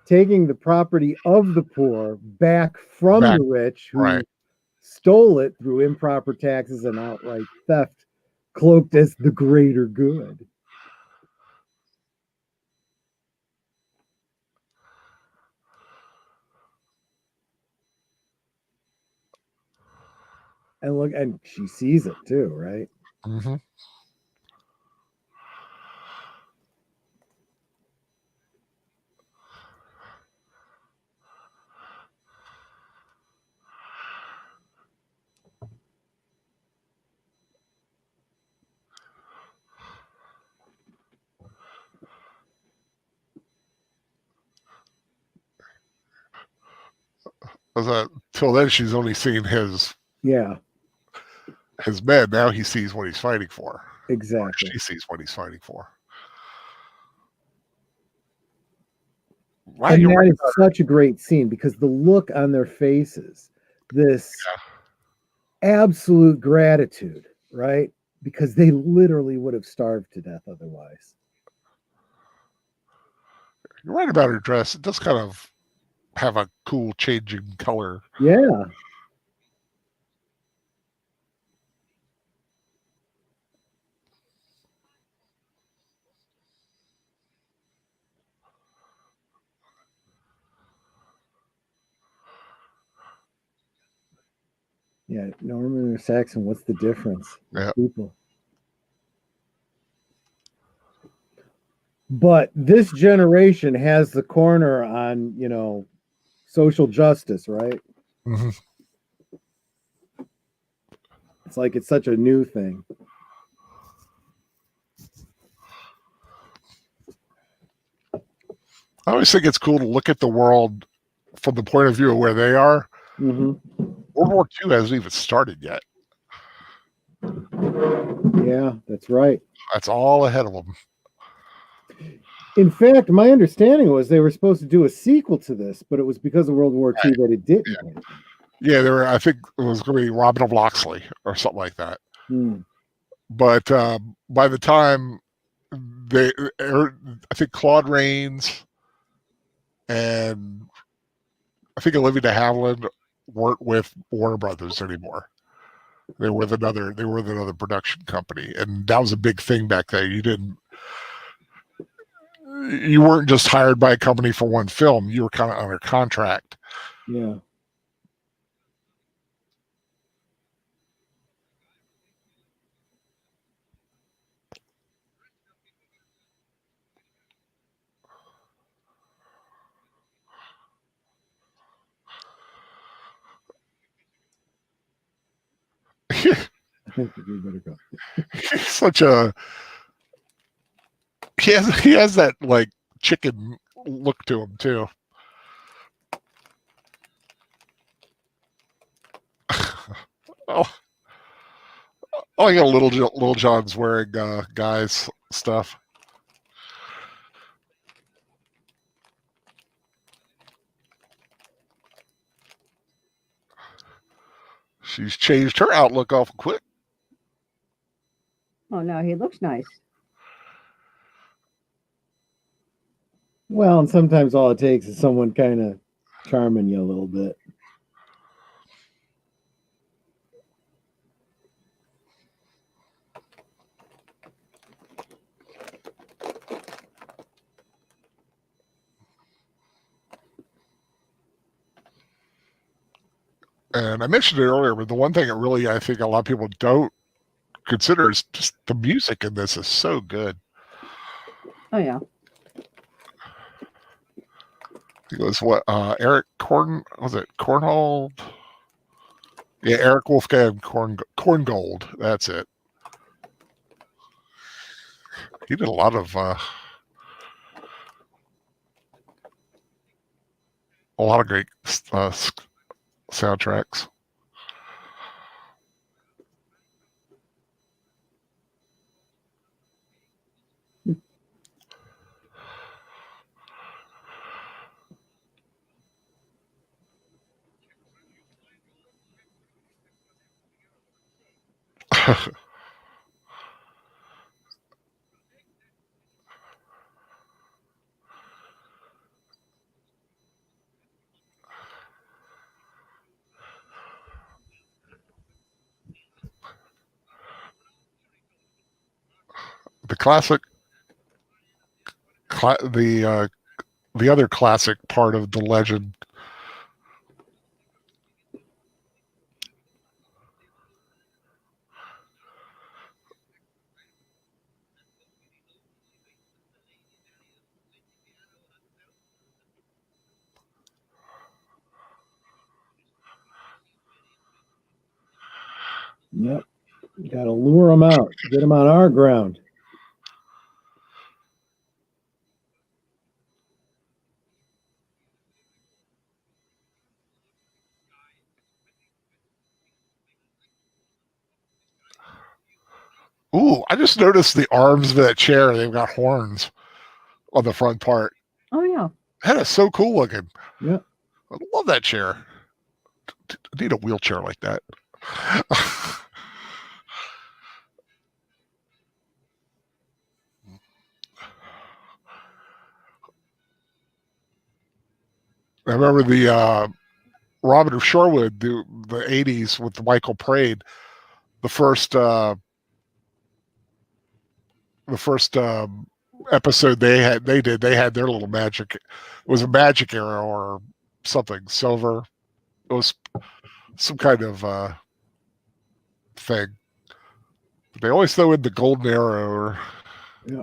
taking the property of the poor back from the rich who stole it through improper taxes and outright theft, cloaked as the greater good. And look, and she sees it too, right? Mm-hmm. Till then, she's only seen his men. Now he sees what he's fighting for. Exactly. She sees what he's fighting for. And that is such a great scene because the look on their faces, this absolute gratitude, right? Because they literally would have starved to death otherwise. You're right about her dress. It does kind of have a cool changing color. Yeah. Yeah, Norman or Saxon, what's the difference? Yeah. People. But this generation has the corner on, social justice, right? Mm-hmm. It's like it's such a new thing. I always think it's cool to look at the world from the point of view of where they are. Hmm. World War II hasn't even started yet. Yeah, that's right. That's all ahead of them. In fact, my understanding was they were supposed to do a sequel to this, but it was because of World War II that it didn't. Yeah, there were. I think it was going to be Robin of Locksley or something like that. Hmm. But by the time I think Claude Rains and I think Olivia de Havilland weren't with Warner Brothers anymore. They were with another production company, and that was a big thing back then. You weren't just hired by a company for one film. You were kind of under contract. Yeah. I think we better go. He's such a he has that like chicken look to him too. Oh, I got Little John's wearing guys stuff. She's changed her outlook awful quick. Oh no, he looks nice. Well, and sometimes all it takes is someone kind of charming you a little bit. And I mentioned it earlier, but the one thing that really I think a lot of people don't consider is just the music in this is so good. Oh yeah. It was what Eric Cornhold? Yeah, Eric Wolfgang Korngold. That's it. He did a lot of great soundtracks. The classic, the other classic part of the legend. Yep. Got to lure them out, get them on our ground. Ooh, I just noticed the arms of that chair. They've got horns on the front part. Oh yeah. That is so cool looking. Yeah. I love that chair. I need a wheelchair like that. I remember the Robin of Shorewood, the 80s with Michael Praed. The first episode they had their little magic. It was a magic arrow or something silver. It was some kind of thing. They always throw in the golden arrow. Or... Yeah.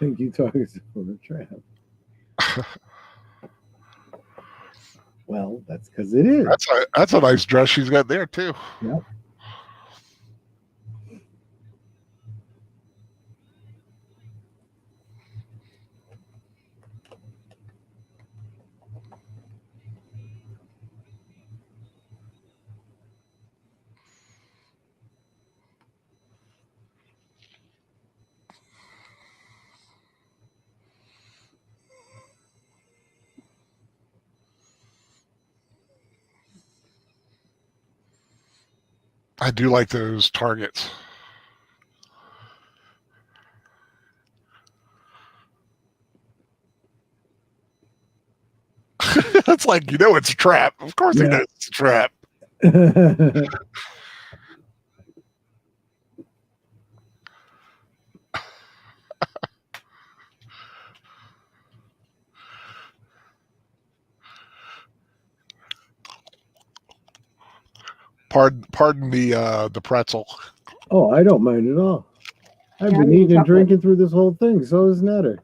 think you talking for a trap. Well, that's because it is. That's a nice dress she's got there too. Yep. I do like those targets. It's like, it's a trap. Of course he knows it's a trap. Pardon the pretzel. Oh, I don't mind at all. I've been eating and drinking through this whole thing. So is Netter.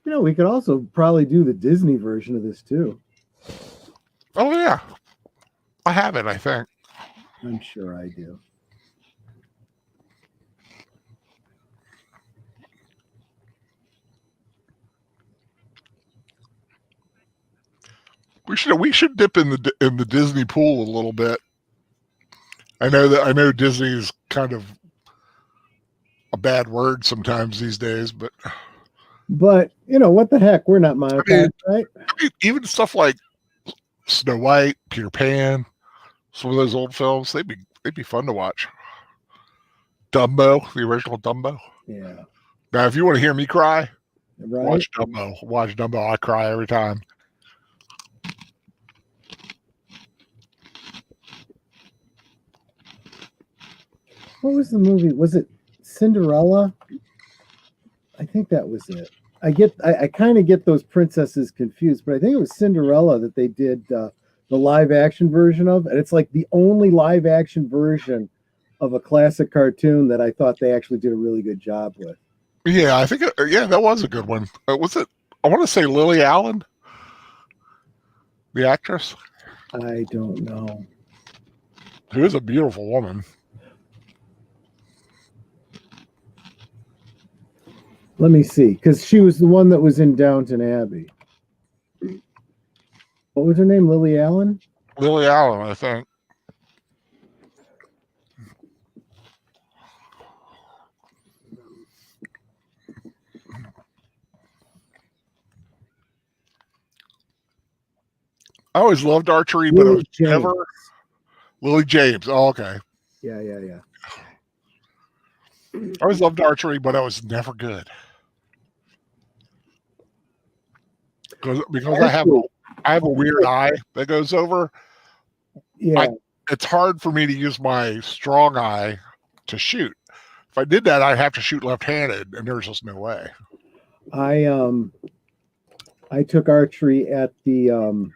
We could also probably do the Disney version of this too. Oh yeah, I have it. I think. I'm sure I do. We should dip in the Disney pool a little bit. I know Disney's kind of a bad word sometimes these days, but what the heck? We're not monetized, right? Even stuff like Snow White, Peter Pan, some of those old films, they'd be fun to watch. Dumbo, the original Dumbo. Yeah. Now, if you want to hear me cry, right? Watch Dumbo. Watch Dumbo. I cry every time. What was the movie? Was it Cinderella? I think that was it. I kind of get those princesses confused, but I think it was Cinderella that they did the live action version of, and it's like the only live action version of a classic cartoon that I thought they actually did a really good job with. Yeah, I think that was a good one. Was it? I want to say Lily Allen, the actress. I don't know. Who is a beautiful woman. Let me see, because she was the one that was in Downton Abbey. What was her name? Lily Allen? Lily Allen, I think. I always loved archery, but it was never Lily James. Oh, okay. Yeah. I always loved archery, but I was never good. Because I have a weird eye that goes over. Yeah. It's hard for me to use my strong eye to shoot. If I did that, I'd have to shoot left-handed, and there's just no way. I took archery at the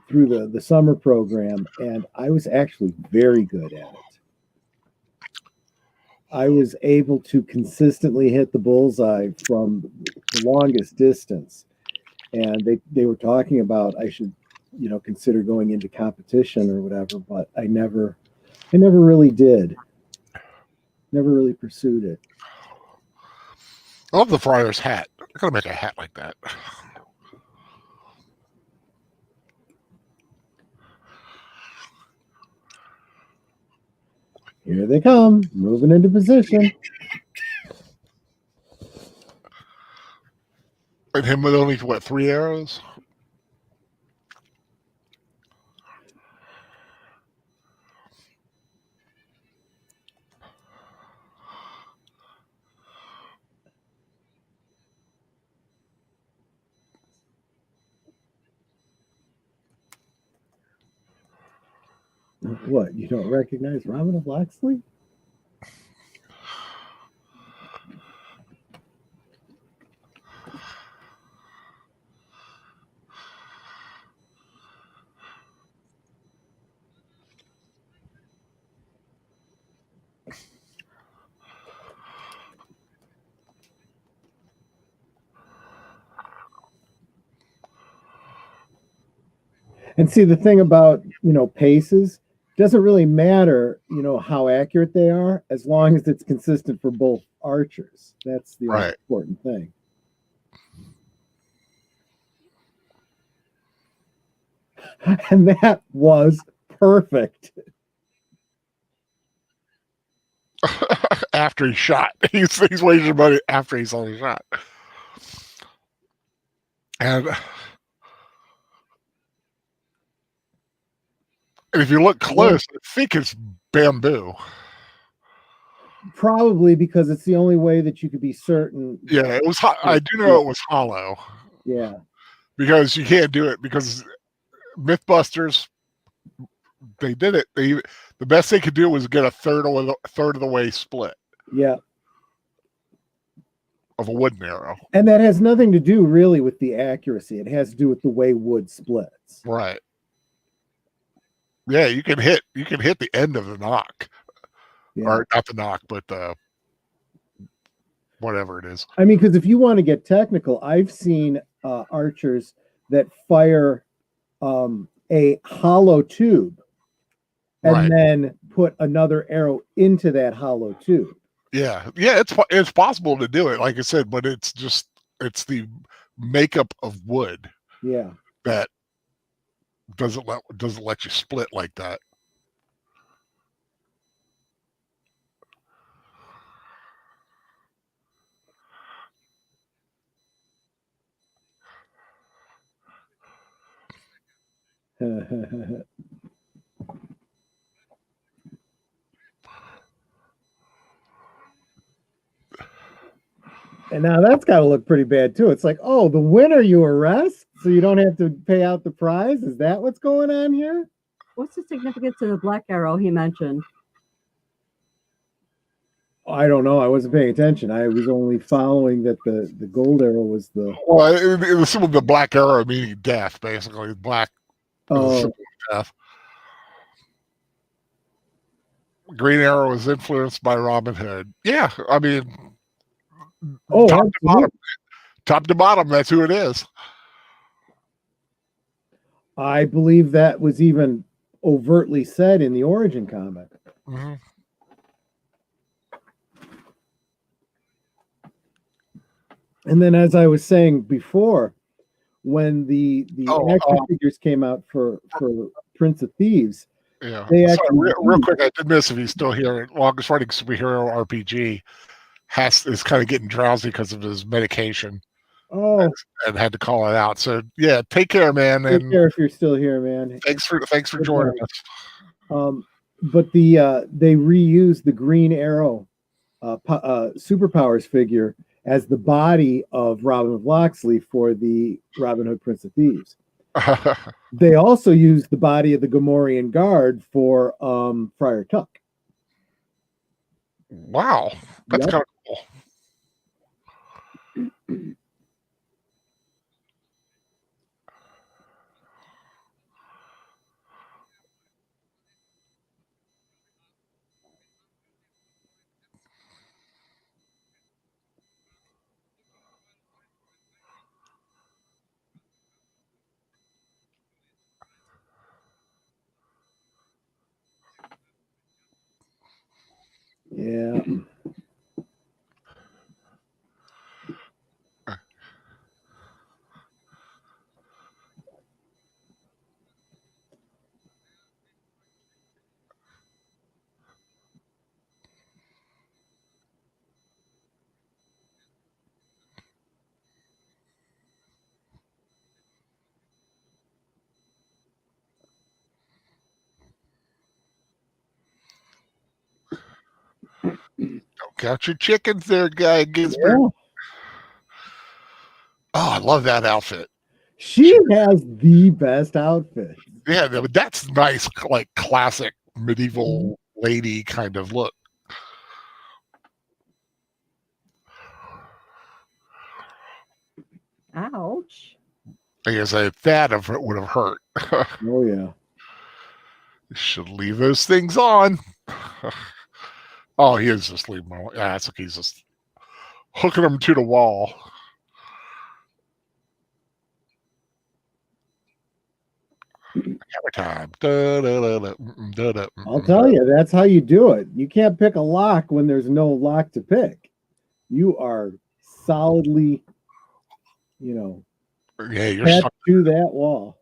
through the summer program, and I was actually very good at it. I was able to consistently hit the bullseye from the longest distance, and they were talking about I should consider going into competition or whatever, but I never really did. Never really pursued it. I love the Friar's hat. I gotta make a hat like that. Here they come, moving into position. And him with only, 3 arrows? What, you don't recognize Robin of Locksley? And see, the thing about, paces doesn't really matter, how accurate they are, as long as it's consistent for both archers. That's the Right. important thing. And that was perfect. After he shot. He's wasting money after he's already shot. And if you look close, I think it's bamboo. Probably because it's the only way that you could be certain. Yeah, it was. I do know it was hollow. Yeah. Because you can't do it because MythBusters, they did it. The best they could do was get a third of the way split. Yeah. Of a wooden arrow. And that has nothing to do really with the accuracy. It has to do with the way wood splits. Right. Yeah, you can hit the end of the knock. Yeah. Or not the knock, but whatever it is. I mean, because if you want to get technical, I've seen archers that fire a hollow tube and then put another arrow into that hollow tube. Yeah, it's possible to do it, like I said, but it's the makeup of wood. Yeah, that doesn't let you split like that. And now that's got to look pretty bad too. It's like, oh, the winner you arrest, so you don't have to pay out the prize. Is that what's going on here? What's the significance of the black arrow he mentioned? I don't know. I wasn't paying attention. I was only following that the gold arrow was the. Well, it was some of the black arrow meaning death, basically. Black. Oh. Death. Green Arrow was influenced by Robin Hood. Yeah, I mean. Oh, top to bottom, that's who it is. I believe that was even overtly said in the origin comic. Mm-hmm. And then, as I was saying before, when the action figures came out for Prince of Thieves, yeah. They actually real quick, I did miss if he's still here. Longest running superhero RPG is kind of getting drowsy because of his medication. Oh, and had to call it out. So yeah, take care, man. Take care if you're still here, man. Thanks for joining us. But they reused the Green Arrow superpowers figure as the body of Robin of Locksley for the Robin Hood Prince of Thieves. They also used the body of the Gomorian Guard for Friar Tuck. Wow, that's kind of cool. Yeah. Don't count your chickens there, Guy of Gisbourne. Yeah. Oh, I love that outfit. She has the best outfit. Yeah, that's nice, like classic medieval lady kind of look. Ouch. I guess that would have hurt. Oh, yeah. Should leave those things on. Oh, he is just leaving them on. Yeah, it's like he's just hooking them to the wall. Hammer time. Da, da, da, da, da, da, I'll tell you, that's how you do it. You can't pick a lock when there's no lock to pick. You are solidly, Yeah, you're attached stuck. to that wall.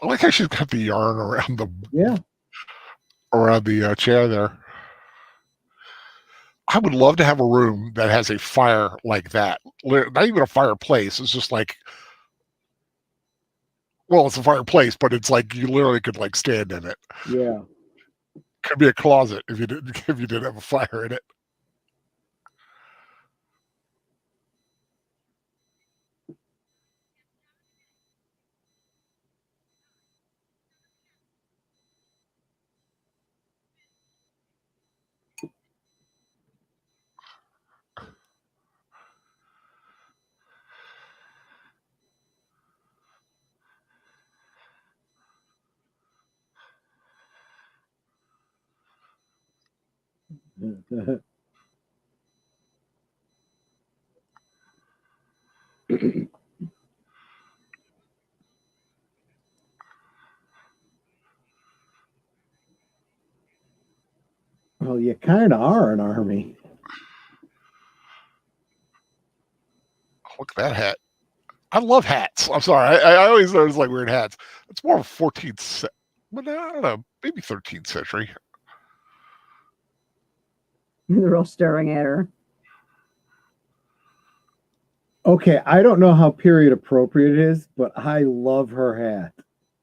I like how she's got the yarn around Yeah. the chair there. I would love to have a room that has a fire like that. Not even a fireplace. It's just like, well, it's a fireplace, but it's like you literally could like stand in it. Yeah. Could be a closet if you didn't have a fire in it. Well, you kind of are an army. Look at that hat. I love hats. I'm sorry. I always notice like weird hats. It's more of 14th, but I don't know, maybe 13th century. They're all staring at her. Okay, I don't know how period appropriate it is, but I love her hat.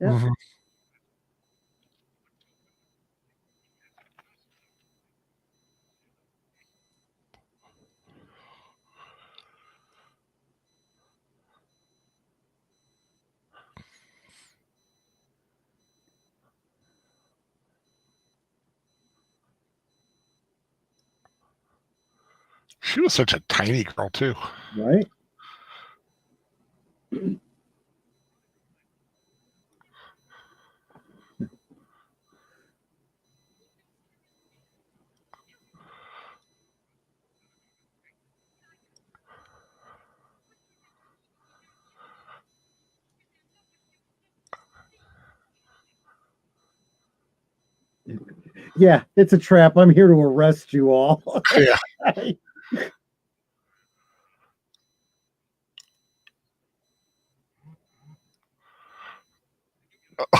Yep. Mm-hmm. She was such a tiny girl too. Right? Yeah, it's a trap. I'm here to arrest you all. Yeah.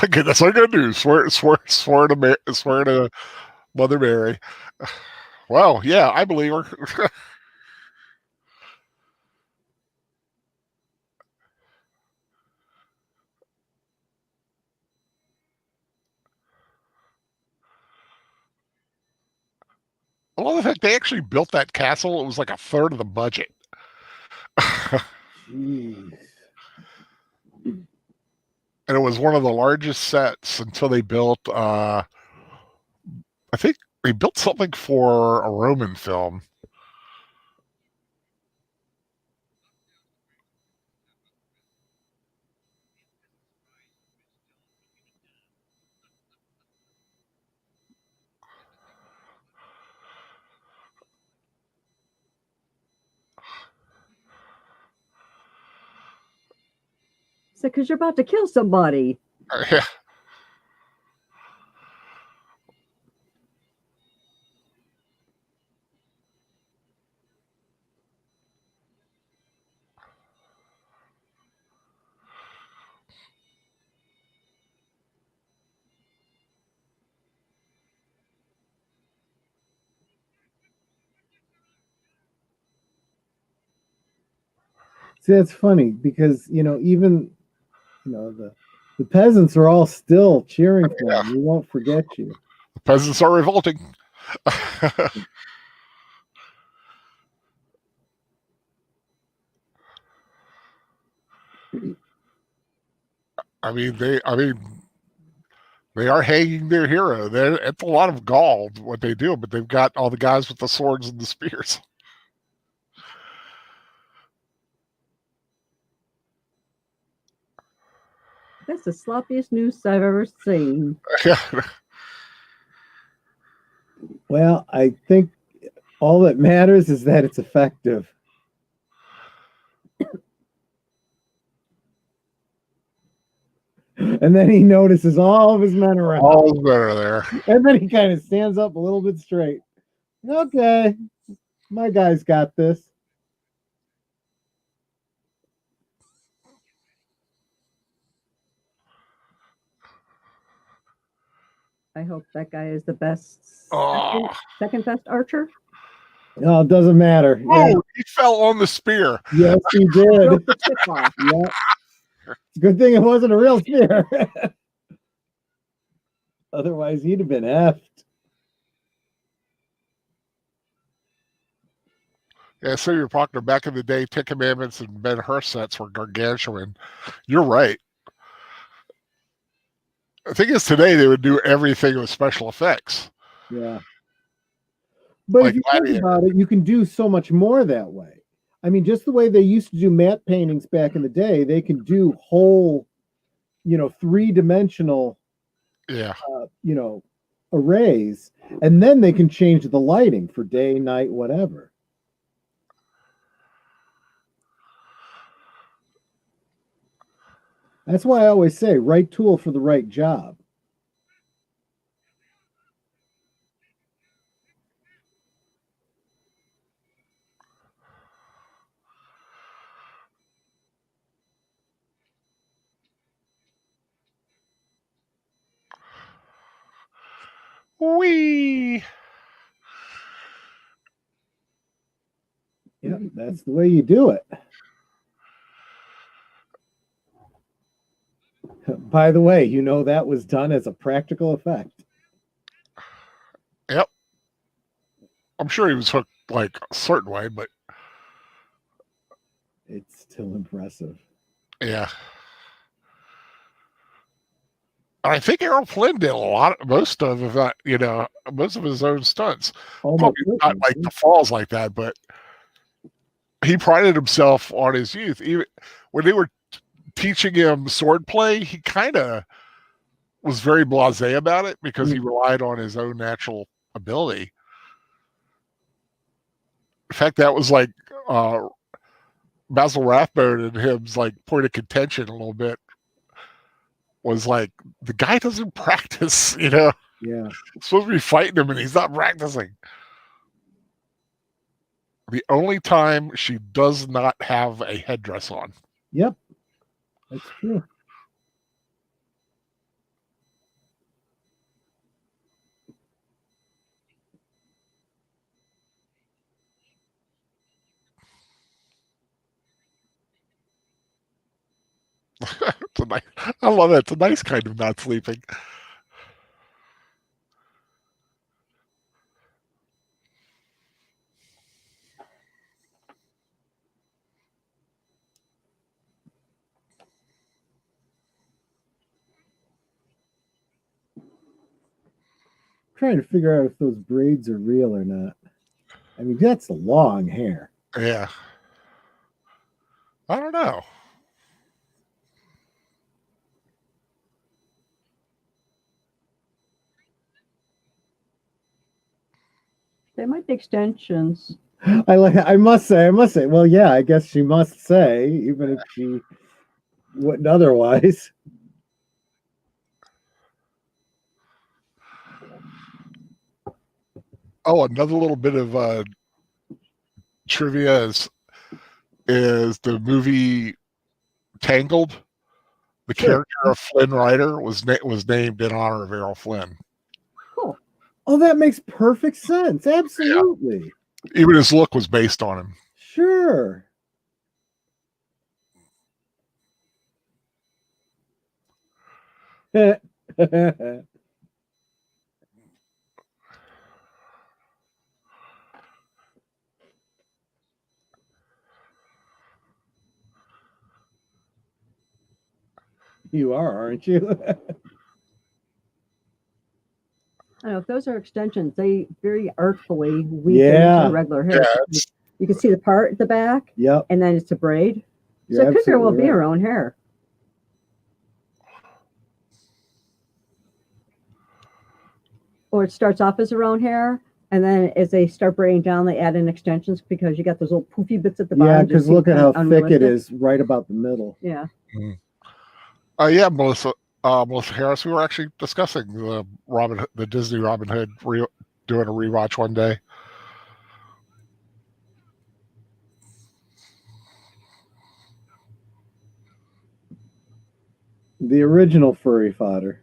Okay, that's what I'm gonna do. Swear to Mother Mary. Well, yeah, I believe her. I love the fact they actually built that castle. It was like a third of the budget. Jeez. And it was one of the largest sets until they built I think they built something for a Roman film. So, because you're about to kill somebody. Yeah. See, that's funny because even the peasants are all still cheering for him. We won't forget you. The peasants are revolting. They are hanging their hero. It's a lot of gall what they do, but they've got all the guys with the swords and the spears. That's the sloppiest noose I've ever seen. Well, I think all that matters is that it's effective. And then he notices all of his men around. All's better there. And then he kind of stands up a little bit straight. Okay, my guy's got this. I hope that guy is the best, Oh. second best archer. No, it doesn't matter. Oh, he fell on the spear. Yes, he Broke did. the tip off. Yeah. Good thing it wasn't a real spear. Otherwise, he'd have been effed. Yeah, so you're talking back in the day, Ten Commandments and Ben Hur sets were gargantuan. You're right. The thing is, today they would do everything with special effects. Yeah. But Like if you Gladiator. think about it, you can do so much more that way. I mean, just the way they used to do matte paintings back in the day, they can do whole, three-dimensional, Yeah. arrays, and then they can change the lighting for day, night, whatever. That's why I always say, right tool for the right job. Whee! Yeah, that's the way you do it. By the way, that was done as a practical effect. Yep. I'm sure he was hooked like a certain way, but It's still impressive. yeah. I think Errol Flynn did most of his own stunts. Oh, Probably not like the falls like that, but he prided himself on his youth. Even when they were teaching him swordplay, he kind of was very blasé about it because he relied on his own natural ability. In fact, that was like Basil Rathbone and him's like point of contention a little bit. Was like, the guy doesn't practice, Yeah. supposed to be fighting him and he's not practicing. The only time she does not have a headdress on. Yep. That's true. I love it. It's a nice kind of not sleeping. Trying to figure out if those braids are real or not. I mean, that's long hair. Yeah. I don't know. They might be extensions. I must say. Well, yeah, I guess she must say, even if she wouldn't otherwise. Oh, another little bit of trivia is the movie Tangled. The character of Flynn Rider was named in honor of Errol Flynn. Cool. Oh, that makes perfect sense. Absolutely. Yeah. Even his look was based on him. Sure. You are, aren't you? I don't know if those are extensions. They very artfully weave Yeah. into regular hair. Yeah, You can see the part at the back, Yep. and then it's a braid. You're So it could very well absolutely be right. her own hair. Or it starts off as her own hair, and then as they start braiding down, they add in extensions because you got those little poofy bits at the bottom. Yeah, just because seem look at kind how of thick it unrealistic. is right about the middle. Yeah. Yeah, Melissa. Melissa Harris. We were actually discussing the Disney Robin Hood, doing a rewatch one day. The original furry fodder.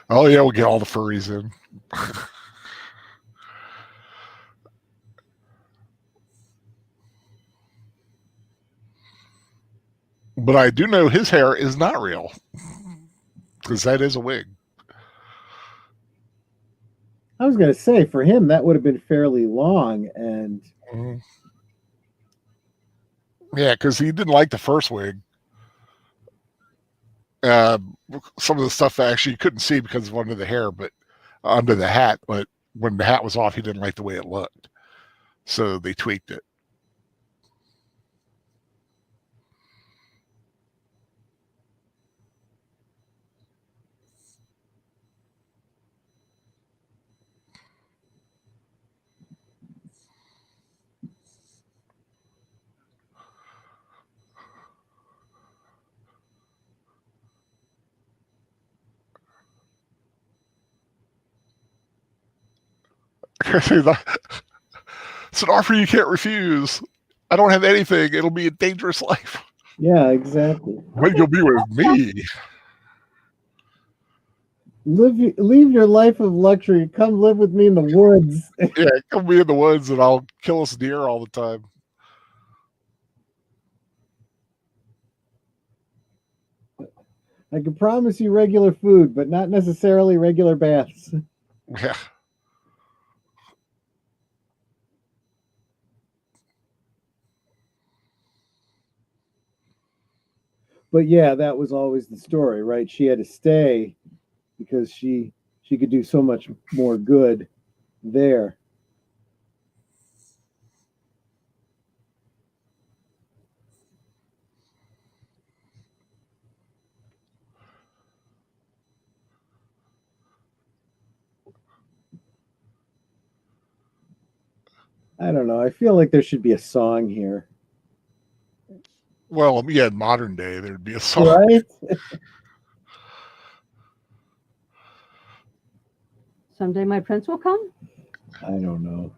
Oh yeah, we'll get all the furries in. But I do know his hair is not real, because that is a wig. I was going to say, for him, that would have been fairly long. And yeah, because he didn't like the first wig. Some of the stuff actually you couldn't see because of under the hair, but under the hat. But when the hat was off, he didn't like the way it looked, so they tweaked it. It's an offer you can't refuse. I don't have anything. It'll be a dangerous life. yeah, exactly. But you'll be with me. Leave your life of luxury. Come live with me in the woods. Yeah, come be in the woods and I'll kill us deer all the time. I can promise you regular food, but not necessarily regular baths. Yeah. But yeah, that was always the story, right? She had to stay because she could do so much more good there. I don't know. I feel like there should be a song here. Well, yeah, in modern day, there'd be a song. Right? Someday my prince will come. I don't know.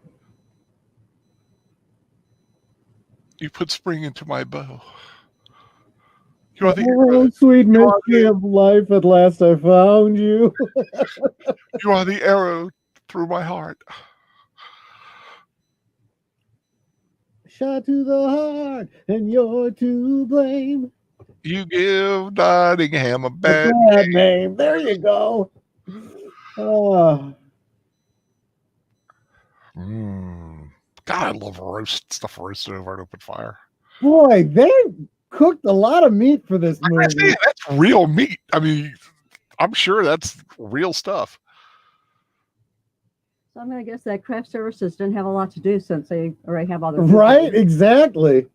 You put spring into my bow. You are the Oh, arrow. sweet mystery of life, at last I found you. You are the arrow through my heart. Shot to the heart, and you're to blame. You give Nottingham a bad Bad name. There you go. Oh, God, I love stuff roasted over an open fire. boy, they cooked a lot of meat for this movie. I say, that's real meat. I mean, I'm sure that's real stuff. So I'm going to guess that craft services didn't have a lot to do since they already have all their Right? Exactly.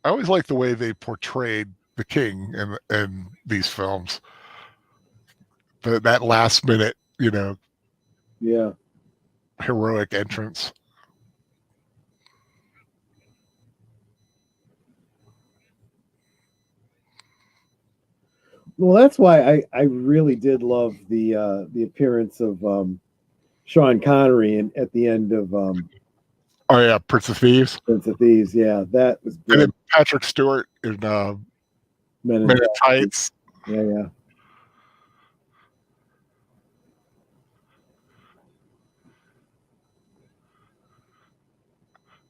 I always like the way they portrayed the king in these films. That last minute, Yeah. heroic entrance. Well, that's why I really did love the appearance of Sean Connery at the end of Oh yeah, Prince of Thieves. Prince of Thieves. Yeah, that was And good. then Patrick Stewart in Men in Men in Tights. Yeah.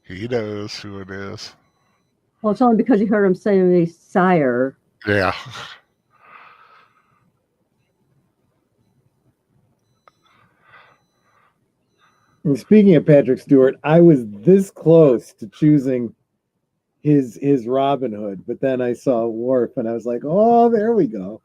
He knows who it is. Well, it's only because you heard him say me sire. Yeah. And speaking of Patrick Stewart, I was this close to choosing his Robin Hood, but then I saw Worf and I was like, oh, there we go.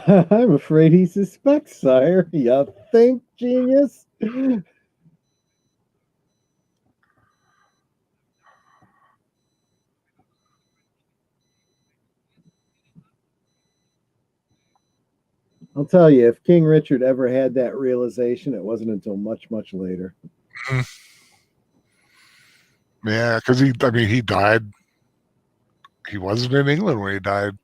I'm afraid he suspects, sire. You think, genius? I'll tell you, if King Richard ever had that realization, it wasn't until much, much later. Yeah, because he died. He wasn't in England when he died.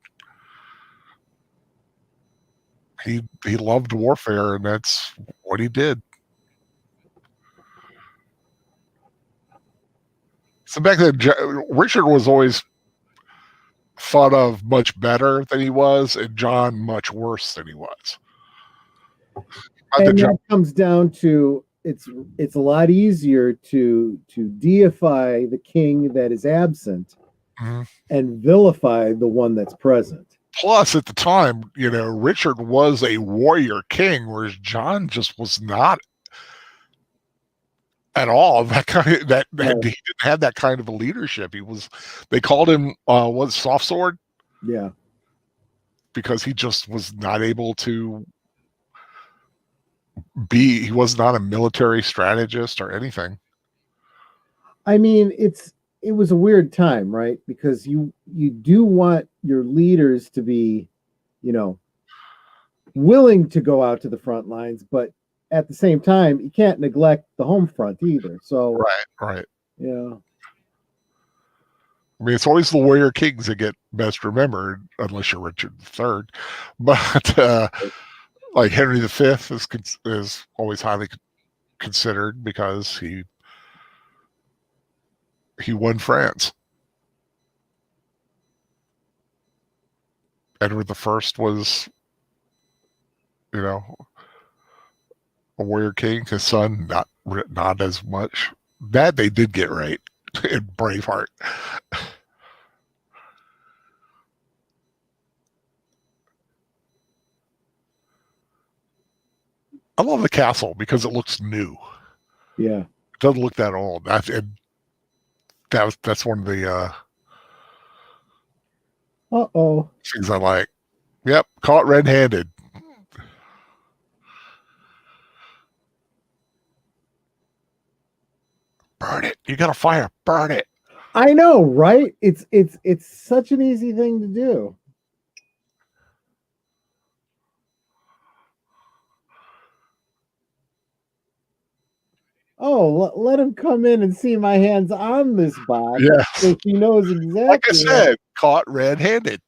He loved warfare, and that's what he did. So back then, Richard was always thought of much better than he was, and John much worse than he was. And that comes down to it's a lot easier to deify the king that is absent and vilify the one that's present. Plus, at the time, Richard was a warrior king, whereas John just was not at all that kind of, he didn't have that kind of a leadership. They called him soft sword. Yeah. Because he just was not able to he was not a military strategist or anything. I mean, it was a weird time, right? Because you do want your leaders to be, willing to go out to the front lines, but at the same time, you can't neglect the home front either. So right. Yeah. I mean, it's always the warrior kings that get best remembered, unless you're Richard III. But like Henry V is always highly considered because he won France. Edward I was, a warrior king. His son, not as much. That they did get right in Braveheart. I love the castle because it looks new. Yeah, it doesn't look that old. That's one of the things I like. Yep, caught red-handed. Burn it! You got a fire. Burn it! I know, right? It's such an easy thing to do. Oh, let him come in and see my hands on this box. Yes. So he knows exactly. Like I said, caught red-handed.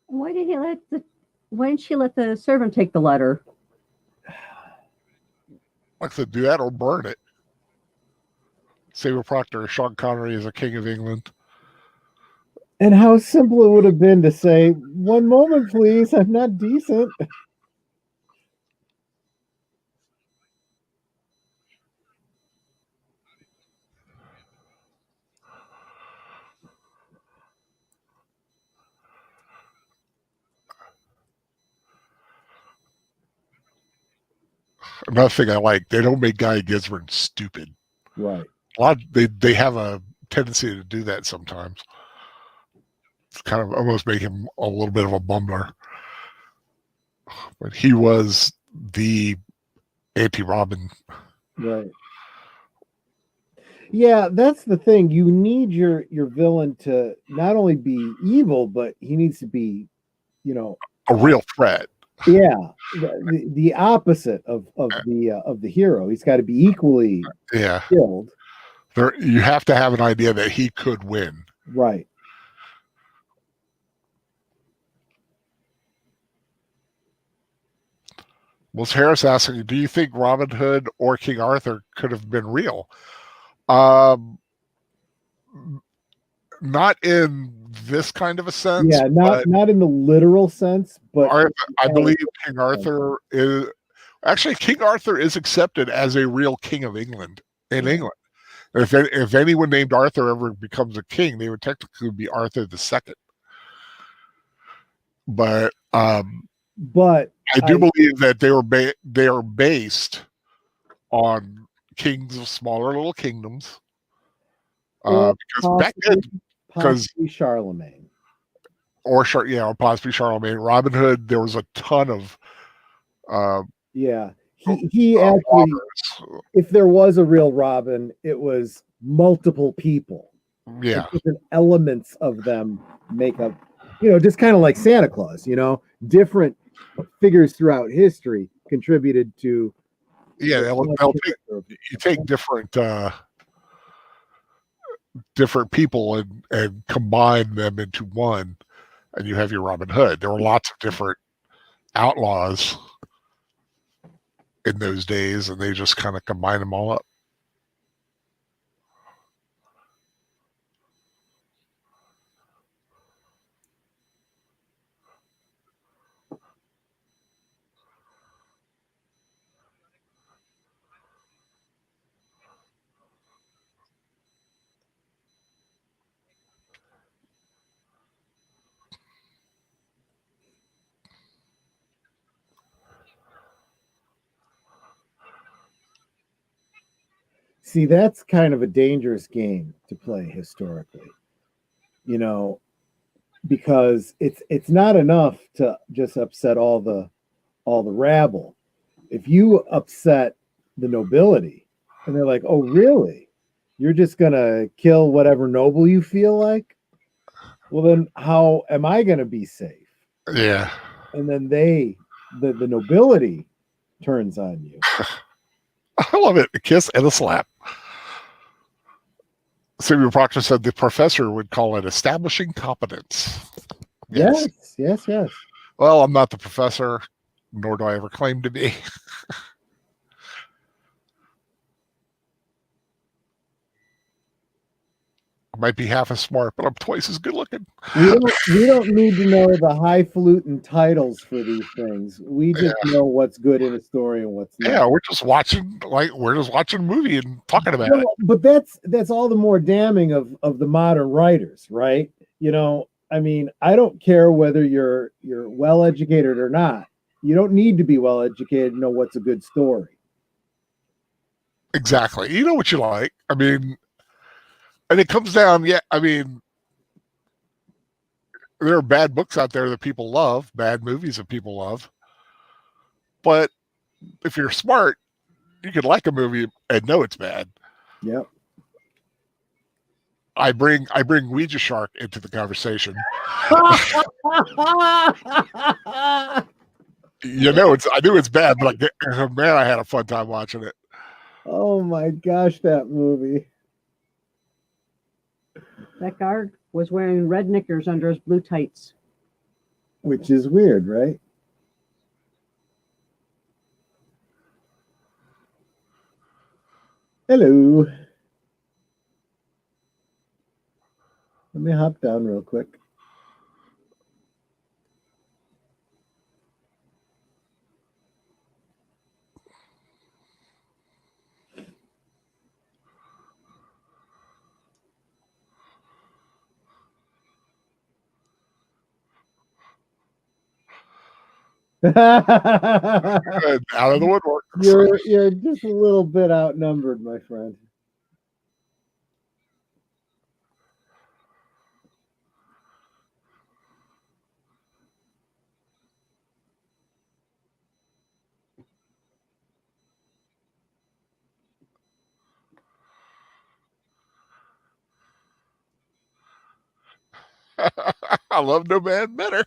Why didn't she let the servant take the letter? Like to do that or burn it. Sabre Proctor, Sean Connery is a king of England. And how simple it would have been to say, "One moment, please. I'm not decent." Another thing I like, they don't make Guy of Gisbourne stupid. Right. They have a tendency to do that sometimes. It's kind of almost make him a little bit of a bumbler. But he was the anti-Robin. Right. Yeah, that's the thing. You need your villain to not only be evil, but he needs to be, a real threat. Yeah, the opposite of the hero. He's got to be equally killed. You have to have an idea that he could win. Right. Was Harris asking, do you think Robin Hood or King Arthur could have been real? Not in this kind of a sense. Yeah, not in the literal sense, but I believe King Arthur is actually King Arthur is accepted as a real king of England in England. If anyone named Arthur ever becomes a king, they would technically be Arthur II. But I do believe that they are based on kings of smaller little kingdoms. Because back then, possibly Charlemagne. Or possibly Charlemagne. Robin Hood, there was a ton of Yeah, he actually, robbers. if there was a real Robin, it was multiple people. Yeah, And different elements of them make up, just kind of like Santa Claus. Different figures throughout history contributed to. yeah. They'll take different people and combine them into one, and you have your Robin Hood. There were lots of different outlaws in those days, and they just kind of combine them all up. See, that's kind of a dangerous game to play historically, because it's not enough to just upset all the rabble. If you upset the nobility and they're like, "Oh, really? You're just gonna kill whatever noble you feel like?" Well, then how am I gonna be safe? Yeah. And then the nobility turns on you. I love it. A kiss and a slap. Samuel Proctor said the professor would call it establishing competence. Yes. Well, I'm not the professor, nor do I ever claim to be. I might be half as smart, but I'm twice as good looking. We don't need to know the highfalutin titles for these things. We just know what's good in a story and what's not. Yeah, we're just watching a movie and talking about it. But that's all the more damning of the modern writers, right? I mean, I don't care whether you're well educated or not. You don't need to be well educated to know what's a good story. Exactly. You know what you like. I mean, and it comes down, I mean, there are bad books out there that people love, bad movies that people love. But if you're smart, you could like a movie and know it's bad. Yep. I bring Ouija Shark into the conversation. I knew it's bad, but man, I had a fun time watching it. Oh my gosh, that movie. That guard was wearing red knickers under his blue tights. Which is weird, right? Hello. Let me hop down real quick. Out of the woodwork. You're just a little bit outnumbered, my friend. I love no man better.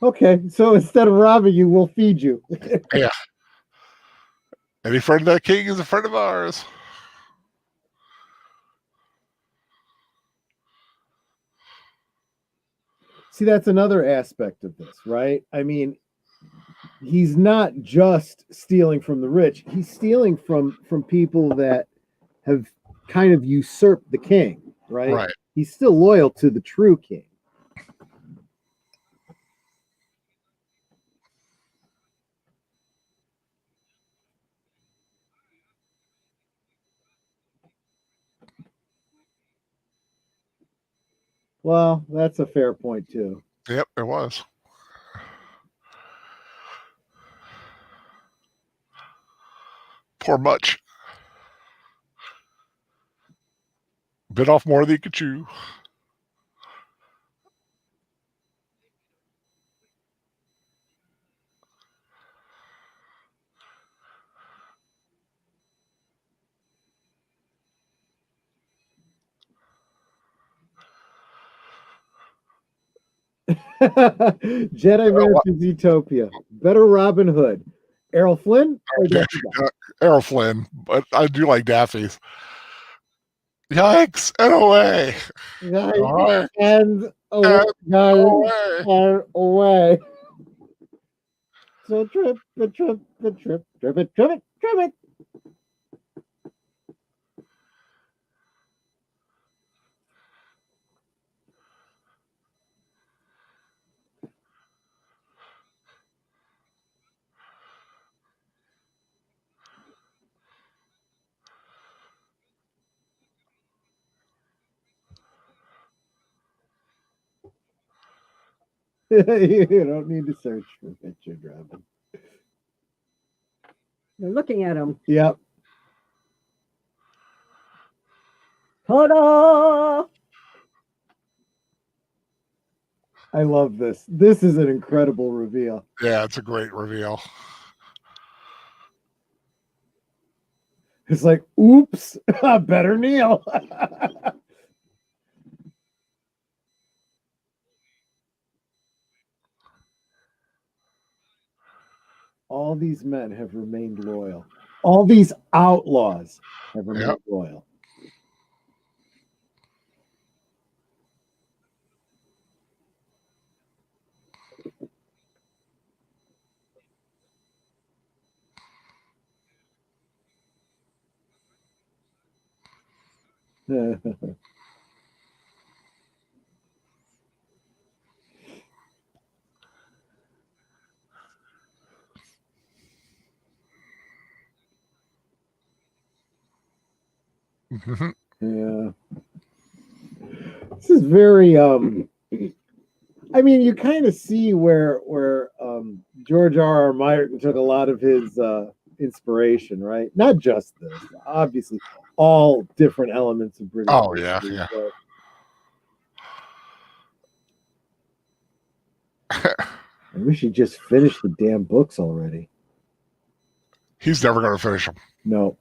Okay, so instead of robbing you, we'll feed you. Yeah. Any friend of the king is a friend of ours. See, that's another aspect of this, right? I mean, he's not just stealing from the rich, he's stealing from people that have kind of usurped the king, right? He's still loyal to the true king. Well, that's a fair point too. Yep, it was. Poor Much. Bit off more than you could chew. Jedi Master's Utopia. Better Robin Hood. Errol Flynn or Daffy Duck? Errol Flynn, but I do like Daffy's. Yikes, and away. Guys, and away. And away. So trip it. You don't need to search for Richard Robin. They're looking at him. Yep. Ta-da! I love this. This is an incredible reveal. Yeah, it's a great reveal. It's like, oops, better kneel. All these men have remained loyal. All these outlaws have remained loyal. Yeah. This is very I mean, you kind of see where George R.R. Martin took a lot of his inspiration, right? Not just this, obviously, all different elements of British. Oh yeah, history, yeah. I wish he just finished the damn books already. He's never going to finish them. No,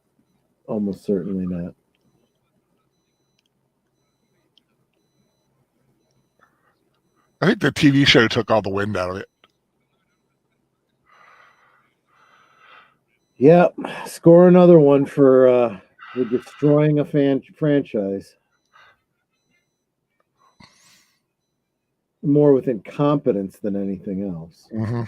almost certainly not. I think the TV show took all the wind out of it. Yep, score another one for destroying a franchise. More with incompetence than anything else. Mm-hmm.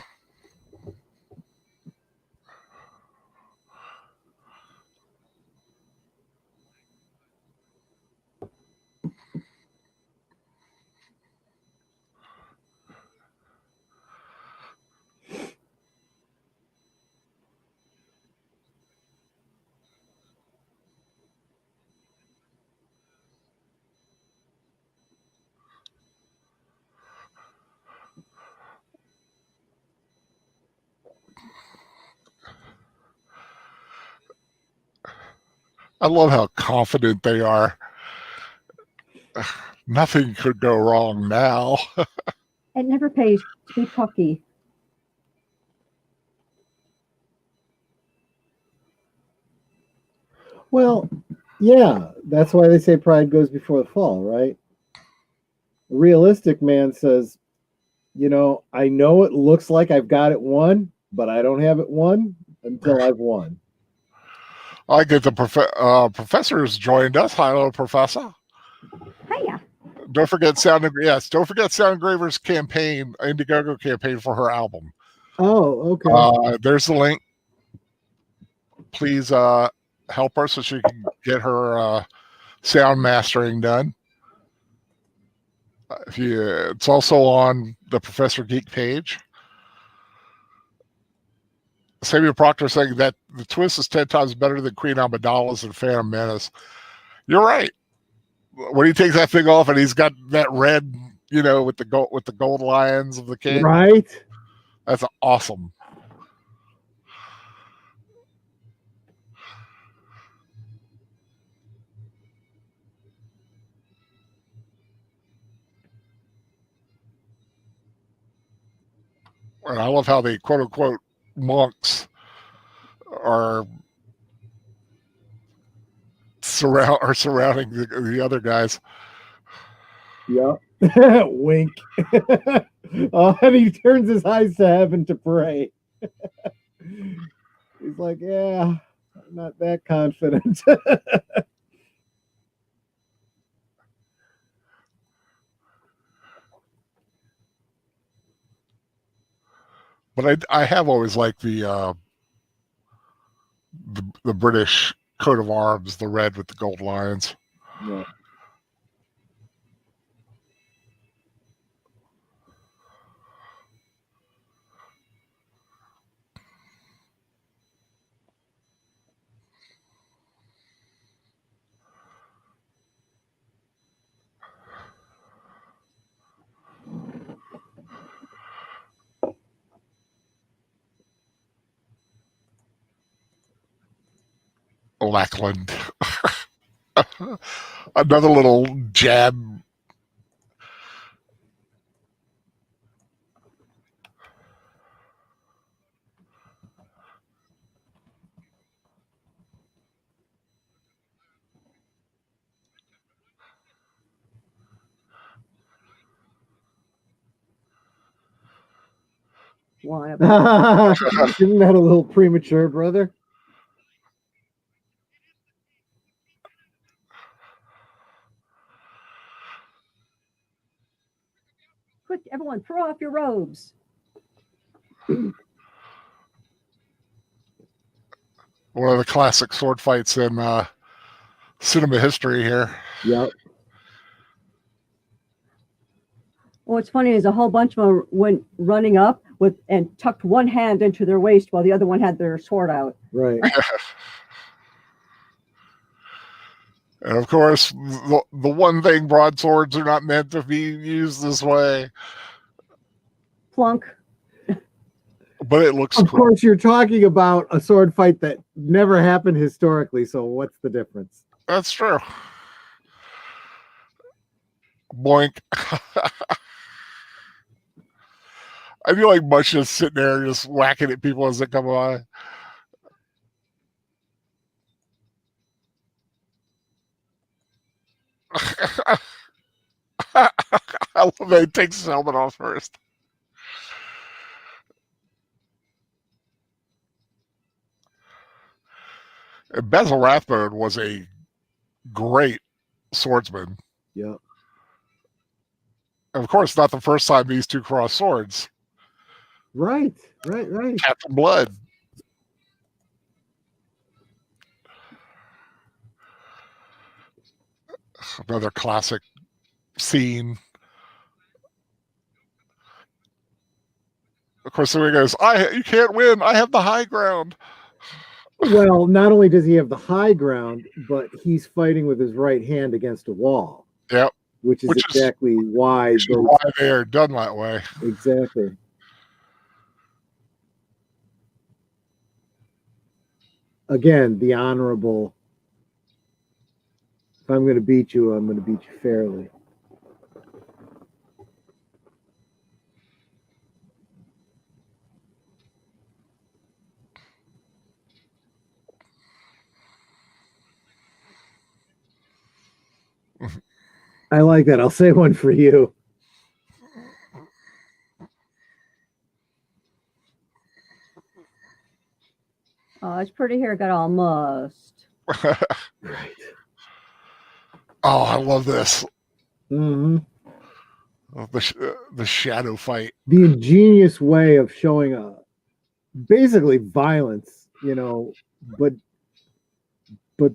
I love how confident they are. Nothing could go wrong now. It never pays to be cocky. Well, yeah, that's why they say pride goes before the fall, right? A realistic man says, you know, I know it looks like I've got it won, but I don't have it won until I've won. I get the professor's joined us. Hello, Professor. Hiya. Don't forget Sound Engraver's campaign, Indiegogo campaign for her album. Oh, okay. There's the link. Please help her so she can get her sound mastering done. It's also on the Professor Geek page. Samuel Proctor saying that the twist is 10 times better than Queen Amidala's and Phantom Menace. You're right. When he takes that thing off and he's got that red with the gold lions of the king. Right. That's awesome. And I love how the quote unquote monks are surrounding the other guys. Yep. Wink. And he turns his eyes to heaven to pray. He's like, yeah, I'm not that confident. But I have always liked the British coat of arms, the red with the gold lions. Yeah. Lackland. Another little jab. Why? Isn't that a little premature, brother? Quick, everyone, throw off your robes. One of the classic sword fights in cinema history here. Yep. What's funny is a whole bunch of them went running up and tucked one hand into their waist while the other one had their sword out. Right. And of course, the one thing broadswords are not meant to be used this way. Plunk. But it looks Of cool. course, you're talking about a sword fight that never happened historically, so what's the difference? That's true. Boink. I feel like Mush is sitting there just whacking at people as they come by. I love that he takes his helmet off first. And Basil Rathbone was a great swordsman. Yep. Of course, not the first time these two crossed swords. Right. Captain Blood. Another classic scene. Of course, there he goes, you can't win. I have the high ground. Well, not only does he have the high ground, but he's fighting with his right hand against a wall. Yep. Which is exactly why they are done that way. Exactly. Again, the honorable. If I'm going to beat you, I'm going to beat you fairly. I like that. I'll say one for you. Oh, it's pretty here. Got all mussed. Right. Oh, I love this. Mm-hmm. The shadow fight. The ingenious way of showing basically violence, but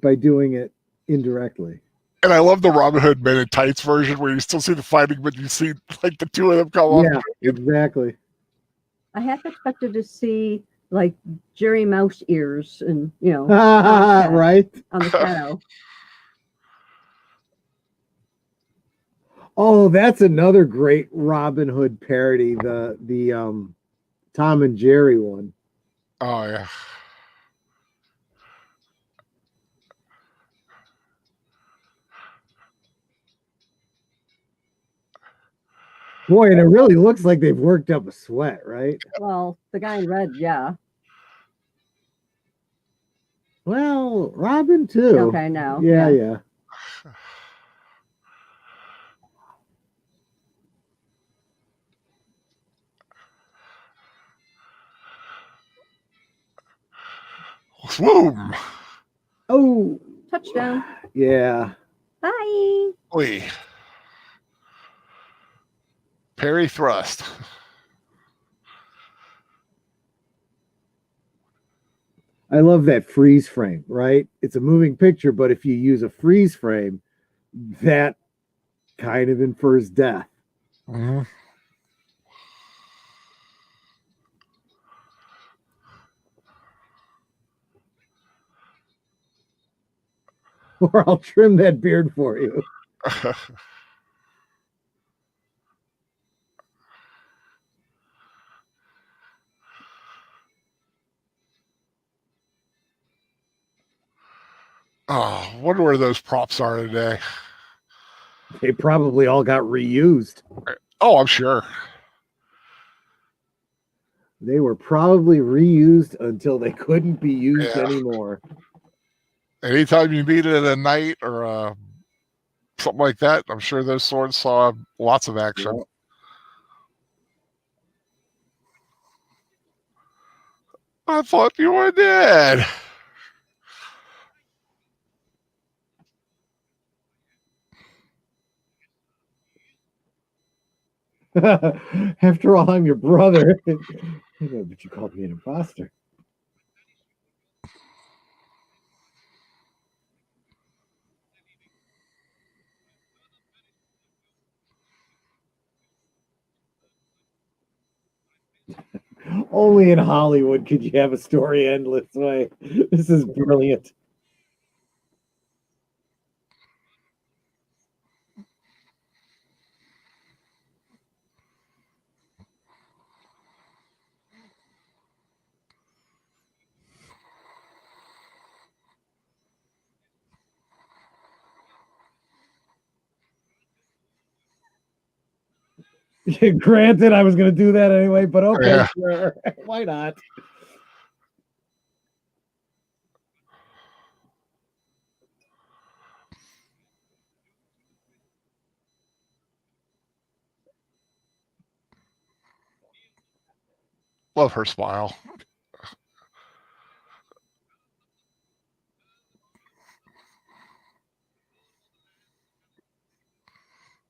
by doing it indirectly. And I love the Robin Hood Men in Tights version where you still see the fighting, but you see like the two of them come up. Yeah, exactly. I half expected to see like Jerry Mouse ears and Right on the shadow. Oh, that's another great Robin Hood parody. The Tom and Jerry one. Oh yeah. Boy, and it really looks like they've worked up a sweat, right? Well, the guy in red, yeah. Well, Robin too. Okay, now. Yeah. Swoom. Oh, Touchdown. yeah. Bye. Oi. Parry thrust. I love that freeze frame, right? It's a moving picture, but if you use a freeze frame, that kind of infers death. Mm-hmm. Or I'll trim that beard for you. Oh, wonder where those props are today. They probably all got reused. Oh, I'm sure. They were probably reused until they couldn't be used anymore. Anytime you need it at a night or something like that, I'm sure those swords saw lots of action. Yep. I thought you were dead. After all, I'm your brother. But you called me an imposter. Only in Hollywood could you have a story end this way. This is brilliant. Granted, I was going to do that anyway, but okay, sure. Why not? Love her smile.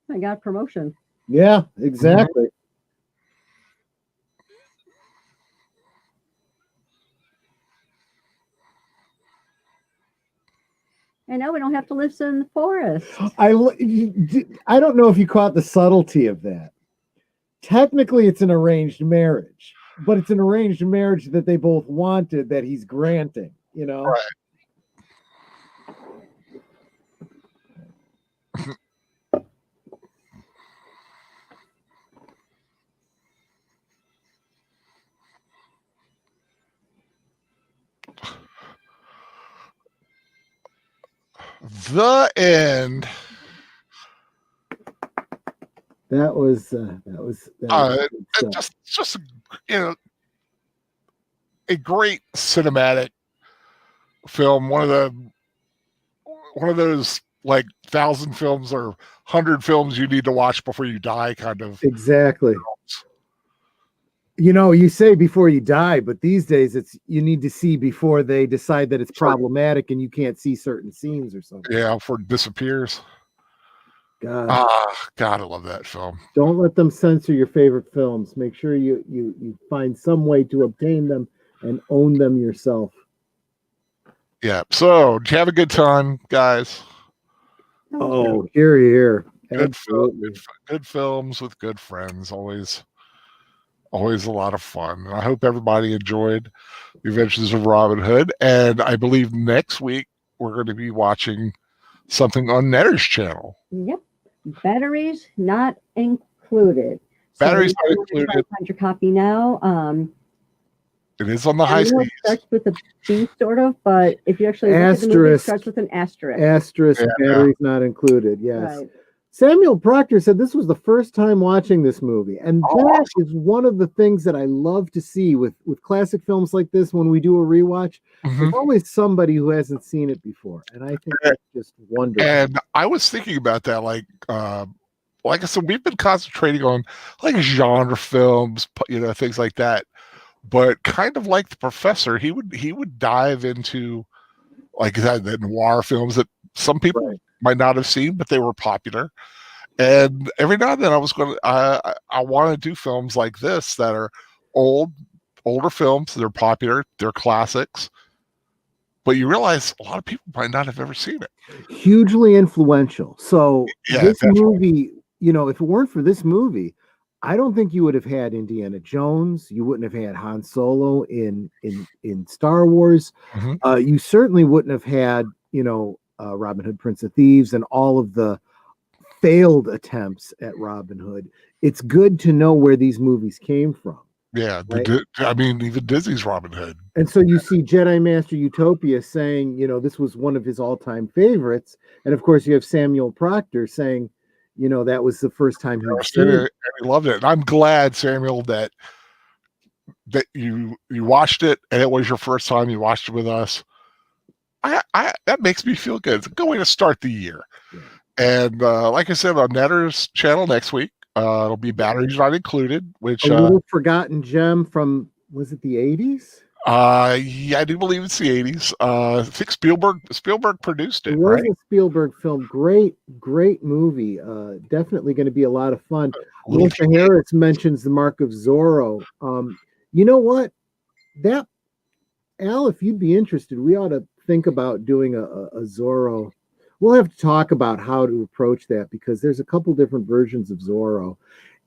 I got promotion. Yeah, exactly. And now we don't have to live in the forest. I don't know if you caught the subtlety of that. Technically, it's an arranged marriage, but it's an arranged marriage that they both wanted that he's granting, you know? Right. The end. That was just a great cinematic film. One of those like 1,000 films or 100 films you need to watch before you die kind of. Exactly. You know, you say before you die, but these days you need to see before they decide that it's problematic and you can't see certain scenes or something. Yeah, before it disappears. God, I love that film. Don't let them censor your favorite films. Make sure you find some way to obtain them and own them yourself. Yeah. So, did you have a good time, guys? Oh, here. Good films with good friends. Always a lot of fun. And I hope everybody enjoyed The Adventures of Robin Hood. And I believe next week we're going to be watching something on Netter's channel. Yep. Batteries not included. So Batteries you not might wanna try included. to find your copy now. It is on the I high know seas. it starts with a B, sort of, but if you actually look at the movie, it Asterisk. starts with an asterisk. Asterisk, Yeah. batteries not included. Yes. Right. Samuel Proctor said this was the first time watching this movie, and Oh, that is one of the things that I love to see with classic films like this. When we do a rewatch, Mhm. there's always somebody who hasn't seen it before, and I think that's just wonderful. And I was thinking about that, like I said, we've been concentrating on like genre films, things like that. But kind of like the professor, he would dive into like that the noir films that some people Right. might not have seen, but they were popular. And every now and then, I want to do films like this that are older films. They're popular, they're classics, but you realize a lot of people might not have ever seen it. Hugely influential. So Yeah, this definitely. movie, if it weren't for this movie, I don't think you would have had Indiana Jones. You wouldn't have had Han Solo in Star Wars. Mhm. You certainly wouldn't have had, Robin Hood, Prince of Thieves, and all of the failed attempts at Robin Hood. It's good to know where these movies came from. Yeah, Right. even Disney's Robin Hood. And so you see Jedi Master Utopia saying, this was one of his all-time favorites. And of course, you have Samuel Proctor saying, that was the first time he'd seen it. And he loved it. And I'm glad, Samuel, that you watched it and it was your first time you watched it with us. That makes me feel good. It's a good way to start the year. Yeah. And like I said, on Netter's channel next week, it'll be Batteries Not Included, which A little forgotten gem from, was it the 80s? yeah, I do believe it's the 80s. I think Spielberg produced it, It was right? a Spielberg film. Great movie. Definitely going to be a lot of fun. Melissa Harris mentions The Mark of Zorro. You know what? That, Al, if you'd be interested, we ought to think about doing a Zorro. We'll have to talk about how to approach that, because there's a couple different versions of Zorro,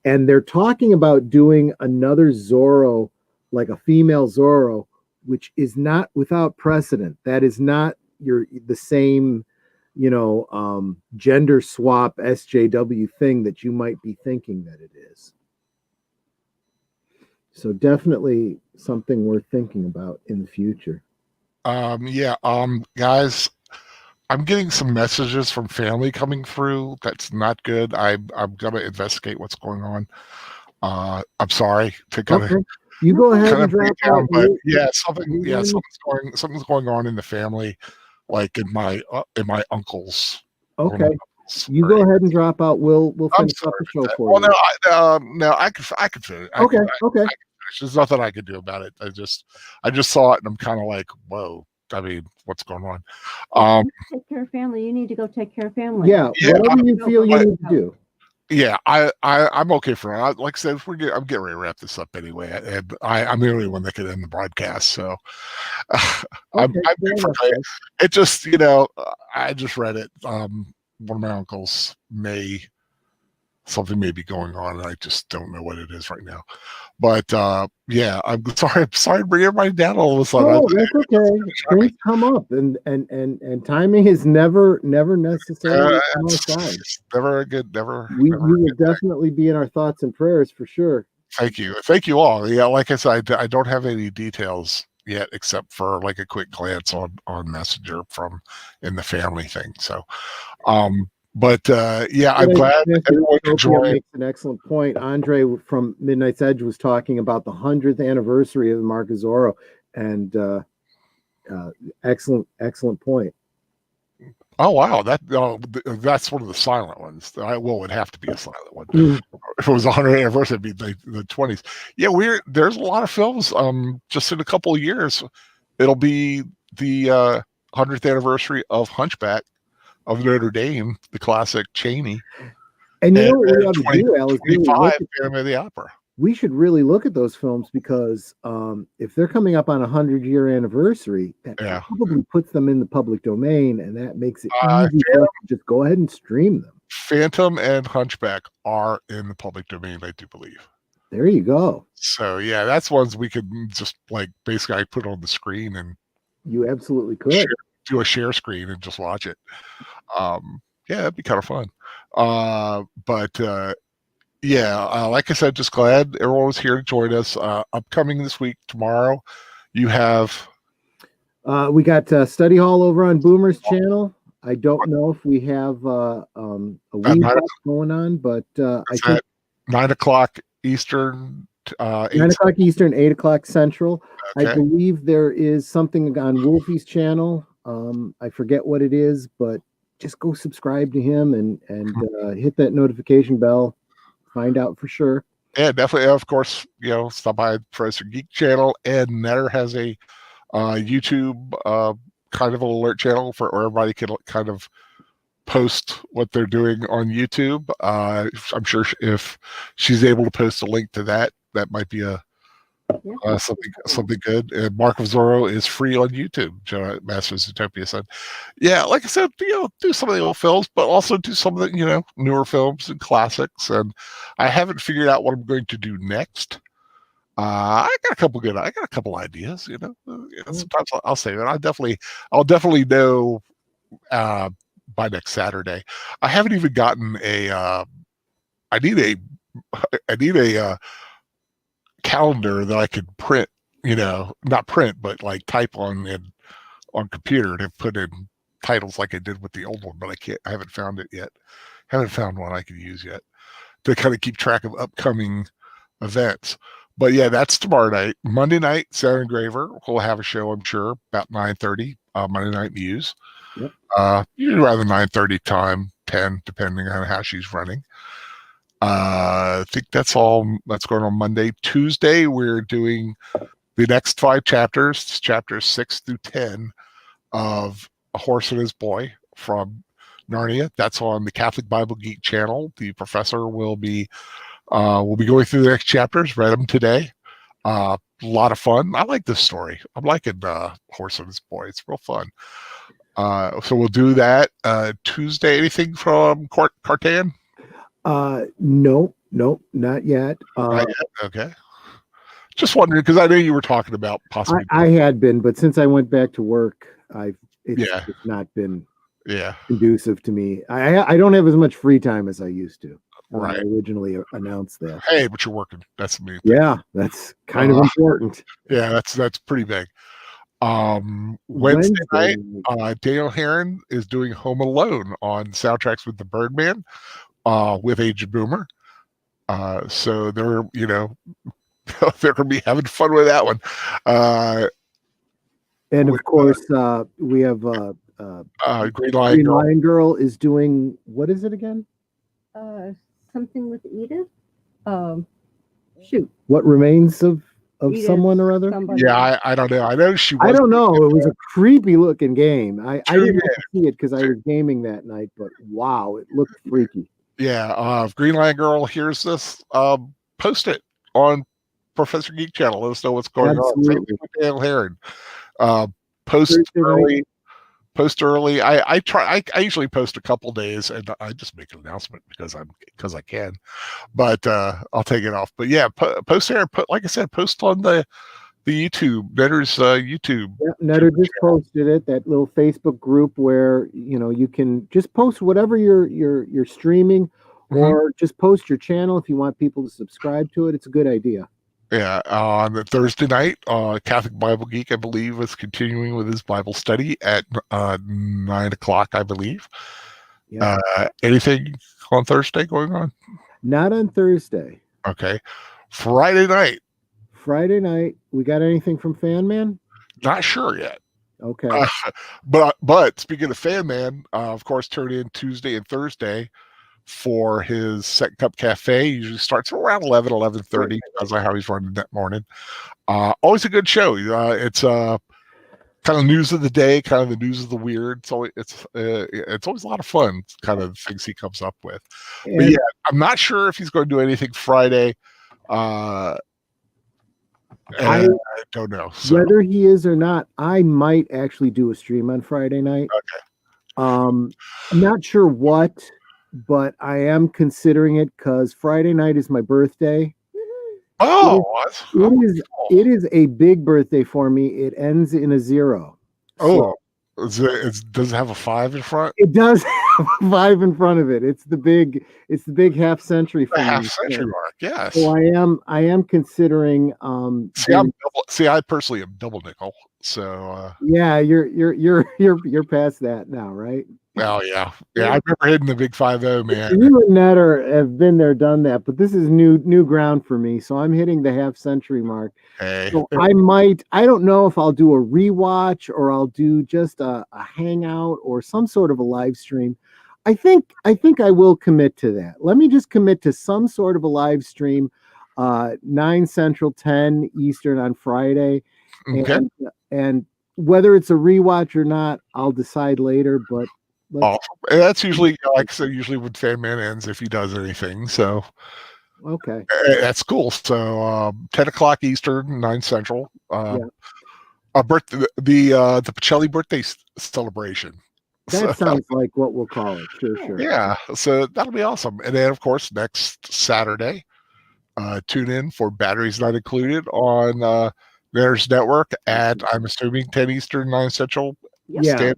and they're talking about doing another Zorro, like a female Zorro, which is not without precedent. That is not the same, gender swap SJW thing that you might be thinking that it is. So definitely something worth thinking about in the future. Guys, I'm getting some messages from family coming through. That's not good. I'm gonna investigate what's going on. I'm sorry to kind of You go ahead and break drop down, out. but something's going on in the family, like in my uncles. Okay. You go ahead and drop out. We'll finish up the show for you. No, I could finish. Okay. There's nothing I could do about it. I just saw it and I'm kind of like, whoa. I mean, what's going on? Take care of family. You need to go take care of family. Yeah, whatever you feel you need to do. Yeah, I'm okay for it. Like I said, I'm getting ready to wrap this up anyway, and I'm the only one that could end the broadcast. So I'm good for it. It just, I just read it. One of my uncles something may be going on, and I just don't know what it is right now. But yeah, I'm sorry to bring everybody down all of a sudden. Oh, that's okay. Things come up, and timing is never necessarily on our side. Never a good, never. You will definitely be in our thoughts and prayers for sure. Thank you all. Yeah, like I said, I don't have any details yet, except for like a quick glance on Messenger from in the family thing. So, but yeah, I'm glad everyone could join. Makes an excellent point. Andre from Midnight's Edge was talking about the 100th anniversary of the Mark of Zorro, and excellent point. Oh wow, that's one of the silent ones. It would have to be a silent one. If it was 100th anniversary, it'd be the 20s. Yeah, there's a lot of films. Just in a couple of years, it'll be the 100th anniversary of Hunchback of Notre Dame, the classic Chaney. And you know what we ought to do, Al, is Phantom of the Opera. We should really look at those films, because if they're coming up on a 100-year anniversary, that probably puts them in the public domain, and that makes it easy for us to just go ahead and stream them. Phantom and Hunchback are in the public domain, I do believe. There you go. So yeah, that's ones we could just like basically put on the screen, and you absolutely could do a share screen and just watch it. Yeah, that'd be kind of fun. Like I said, just glad everyone was here to join us. Upcoming this week, tomorrow, you have. We got Study Hall over on Boomer's channel. I don't know if we have a weed going on, but I think 9 o'clock Eastern. 9 o'clock Eastern, 8 o'clock Central. Okay. I believe there is something on Wolfie's channel. I forget what it is, but just go subscribe to him and hit that notification bell. Find out for sure. Yeah, definitely. Of course, stop by Professor Geek channel. Ed Netter has a YouTube kind of an alert channel where everybody can kind of post what they're doing on YouTube. I'm sure if she's able to post a link to that might be something good. And Mark of Zorro is free on YouTube. Masters of Utopia said, yeah, like I said, do some of the old films, but also do some of the newer films and classics. And I haven't figured out what I'm going to do next. I got a couple ideas. Sometimes I'll say that. I'll definitely know by next Saturday. I haven't even gotten a. I need a calendar that I could print, not print, but like type on computer to put in titles like I did with the old one, but I haven't found it yet. Haven't found one I can use yet to kind of keep track of upcoming events. But yeah, that's tomorrow night. Monday night, Sarah Engraver will have a show, I'm sure, about 9:30, Monday Night Muse. Yep. Usually around the 9:30 time, 10, depending on how she's running. I think that's all that's going on Monday. Tuesday, we're doing the next 5 chapters, chapters 6 through 10 of A Horse and His Boy from Narnia. That's on the Catholic Bible Geek channel. The professor will be going through the next chapters. Read them today. A lot of fun. I like this story. I'm liking Horse and His Boy. It's real fun. So we'll do that. Tuesday, anything from Cartan? Nope, not yet. Not yet? Okay. Just wondering, because I know you were talking about possibly. I had been, but since I went back to work, it's not been conducive to me. I don't have as much free time as I used to. Right. I originally announced that. Hey, but you're working. That's me. Yeah, that's kind of important. Yeah, that's pretty big. Wednesday night, Daniel Herron is doing Home Alone on Soundtracks with the Birdman, with Aged Boomer. So they're they're gonna be having fun with that one. And of course, we have Green Lion Girl is doing, what is it again? Something with Edith. Shoot. What remains of Edith, someone or other? Somebody. Yeah, I don't know. I know she. I don't know. It was a creepy looking game. I didn't get to see it because I was gaming that night, but wow, it looked freaky. Yeah, if Green Lion Girl hears this, post it on Professor Geek channel. Let us know what's going on. Same thing with Daniel Herron. Post early. Post early. I usually post a couple days, and I just make an announcement because I can. But I'll take it off. But yeah, post there. Like I said, post on the YouTube. Netter's YouTube. Yeah, Netter just posted it. That little Facebook group where you can just post whatever you're streaming, or just post your channel if you want people to subscribe to it. It's a good idea. Yeah, on the Thursday night, Catholic Bible Geek, I believe, is continuing with his Bible study at 9 o'clock, I believe. Yeah. Anything on Thursday going on? Not on Thursday. Okay. Friday night, we got anything from Fan Man? Not sure yet. Okay. But speaking of Fan Man, of course, tune in Tuesday and Thursday for his Second Cup Cafe. He usually starts around 11:30. Depends on how he's running that morning. Always a good show. It's kind of news of the day, kind of the news of the weird. So it's always a lot of fun, kind of things he comes up with. But yeah, I'm not sure if he's going to do anything Friday. I don't know. So. Whether he is or not, I might actually do a stream on Friday night. Okay. I'm not sure what, but I am considering it because Friday night is my birthday. Oh, it is a big birthday for me. It ends in a 0. Oh, so, does it have a 5 in front? It does 5 in front of it. It's the big half century for The me. half century mark, yes. So I am considering See, I personally am double nickel. So yeah, you're past that now, right? oh yeah. Yeah, I remember hitting the big 5-0, man. You and Ned have been there, done that, but this is new ground for me. So I'm hitting the half century mark. Hey. So I don't know if I'll do a rewatch or I'll do just a hangout or some sort of a live stream. I think I will commit to that. Let me just commit to some sort of a live stream, 9 Central, 10 Eastern on Friday. Okay. And whether it's a rewatch or not, I'll decide later. But that's usually, like I said, usually when Fan Man ends, if he does anything. So okay, that's cool. So 10 o'clock Eastern, 9 Central. Yeah. A birthday, the Pacelli birthday celebration. That sounds like what we'll call it. Sure. Yeah, so that'll be awesome. And then, of course, next Saturday, tune in for Batteries Not Included on Mariners Network at, I'm assuming, 10 Eastern, 9 Central. Yeah.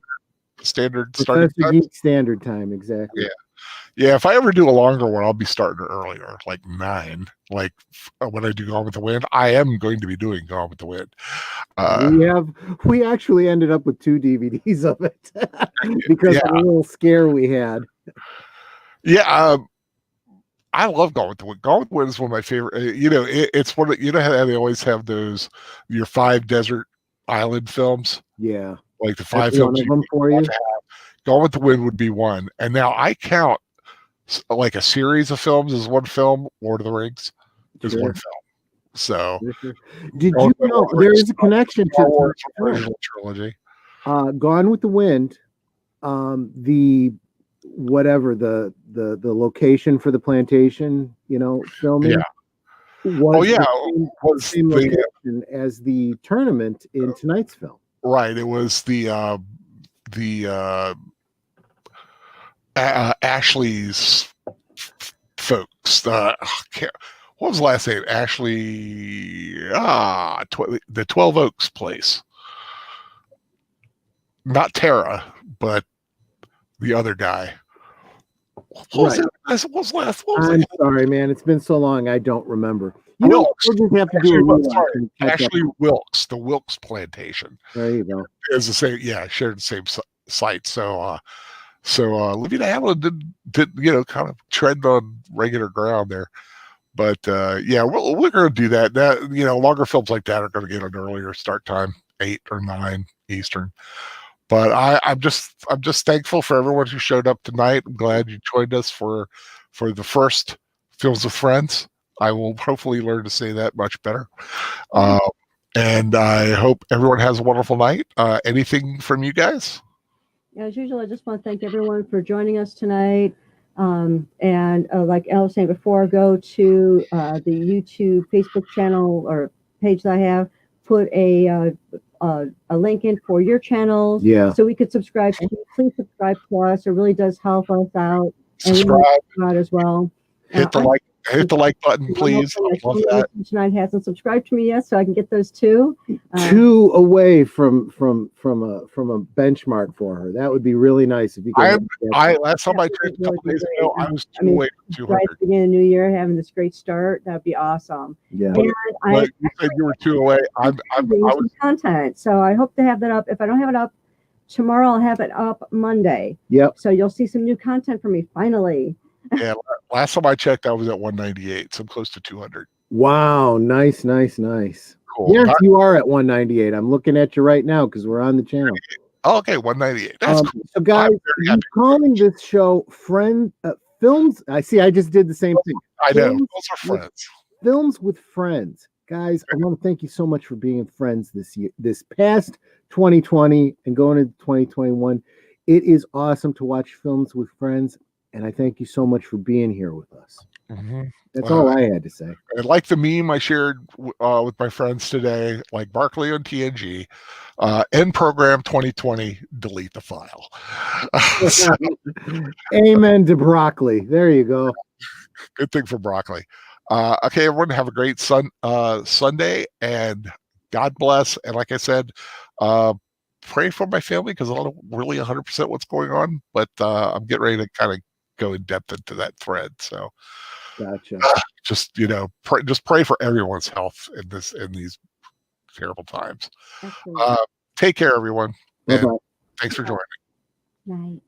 Standard starting Professor time. Geek standard time, exactly. Yeah, if I ever do a longer one, I'll be starting earlier, like 9. Like when I do Gone with the Wind, I am going to be doing Gone with the Wind. We actually ended up with 2 DVDs of it because of a little scare we had. Yeah, I love Gone with the Wind. Gone with the Wind is one of my favorite. It's one of, how they always have those your 5 desert island films. Yeah, like the 5 films one of them for you. Gone with the Wind would be one, and now I count like a series of films as one film. Lord of the Rings is one film. So, did you know there is a connection to the original trilogy? Gone with the Wind, the location for the plantation, filming. Yeah. Was the same location as the tournament in tonight's film. Right. It was the Ashley's folks. What was the last name? Ashley. The 12 Oaks place. Not Tara, but the other guy. What was last? I'm sorry, man. It's been so long. I don't remember. Wilkes. We'll just have to do Ashley Wilkes, the Wilkes plantation. There you go. Is the same. Yeah, shared the same site. So Olivia de Havilland did kind of tread on regular ground there. But we're going to do that. That longer films like that are going to get an earlier start time, 8 or 9 Eastern. But I'm just thankful for everyone who showed up tonight. I'm glad you joined us for the first Films with Friends. I will hopefully learn to say that much better. And I hope everyone has a wonderful night. Anything from you guys? As usual, I just want to thank everyone for joining us tonight. Like Elle was saying before, go to the YouTube, Facebook channel or page that I have. Put a link in for your channels, so we could subscribe to you. Please subscribe to us. It really does help us out. Subscribe and as well. Hit the like button, please. I love that. Tonight hasn't subscribed to me yet, so I can get those 2. 2 away from a benchmark for her. That would be really nice if you could. Last time I checked a couple days ago, I was 2 away from 200. Right at the beginning of the new year, having this great start, that'd be awesome. Yeah. You said you were 2 away. I was content, so I hope to have that up. If I don't have it up tomorrow, I'll have it up Monday. Yep. So you'll see some new content from me finally. Yeah, last time I checked, I was at 198, so I'm close to 200. Wow, nice. Cool. Yes, you are at 198. I'm looking at you right now because we're on the channel. Oh, okay, 198. That's cool. So, guys, you're calling this show Films. I see. I just did the same thing. I know. Those are friends. Films with Friends. Guys, I want to thank you so much for being friends this past 2020 and going into 2021. It is awesome to watch Films with Friends. And I thank you so much for being here with us. Mm-hmm. That's all I had to say. And like the meme I shared with my friends today, like Barkley on TNG, end program 2020, delete the file. Amen to broccoli. There you go. Good thing for broccoli. Okay, everyone, have a great Sunday, and God bless. And like I said, pray for my family because I don't know really 100% what's going on, but I'm getting ready to kind of go in depth into that thread. So Gotcha. just pray for everyone's health in these terrible times. Absolutely. Take care, everyone. Bye-bye. And thanks for joining. Night.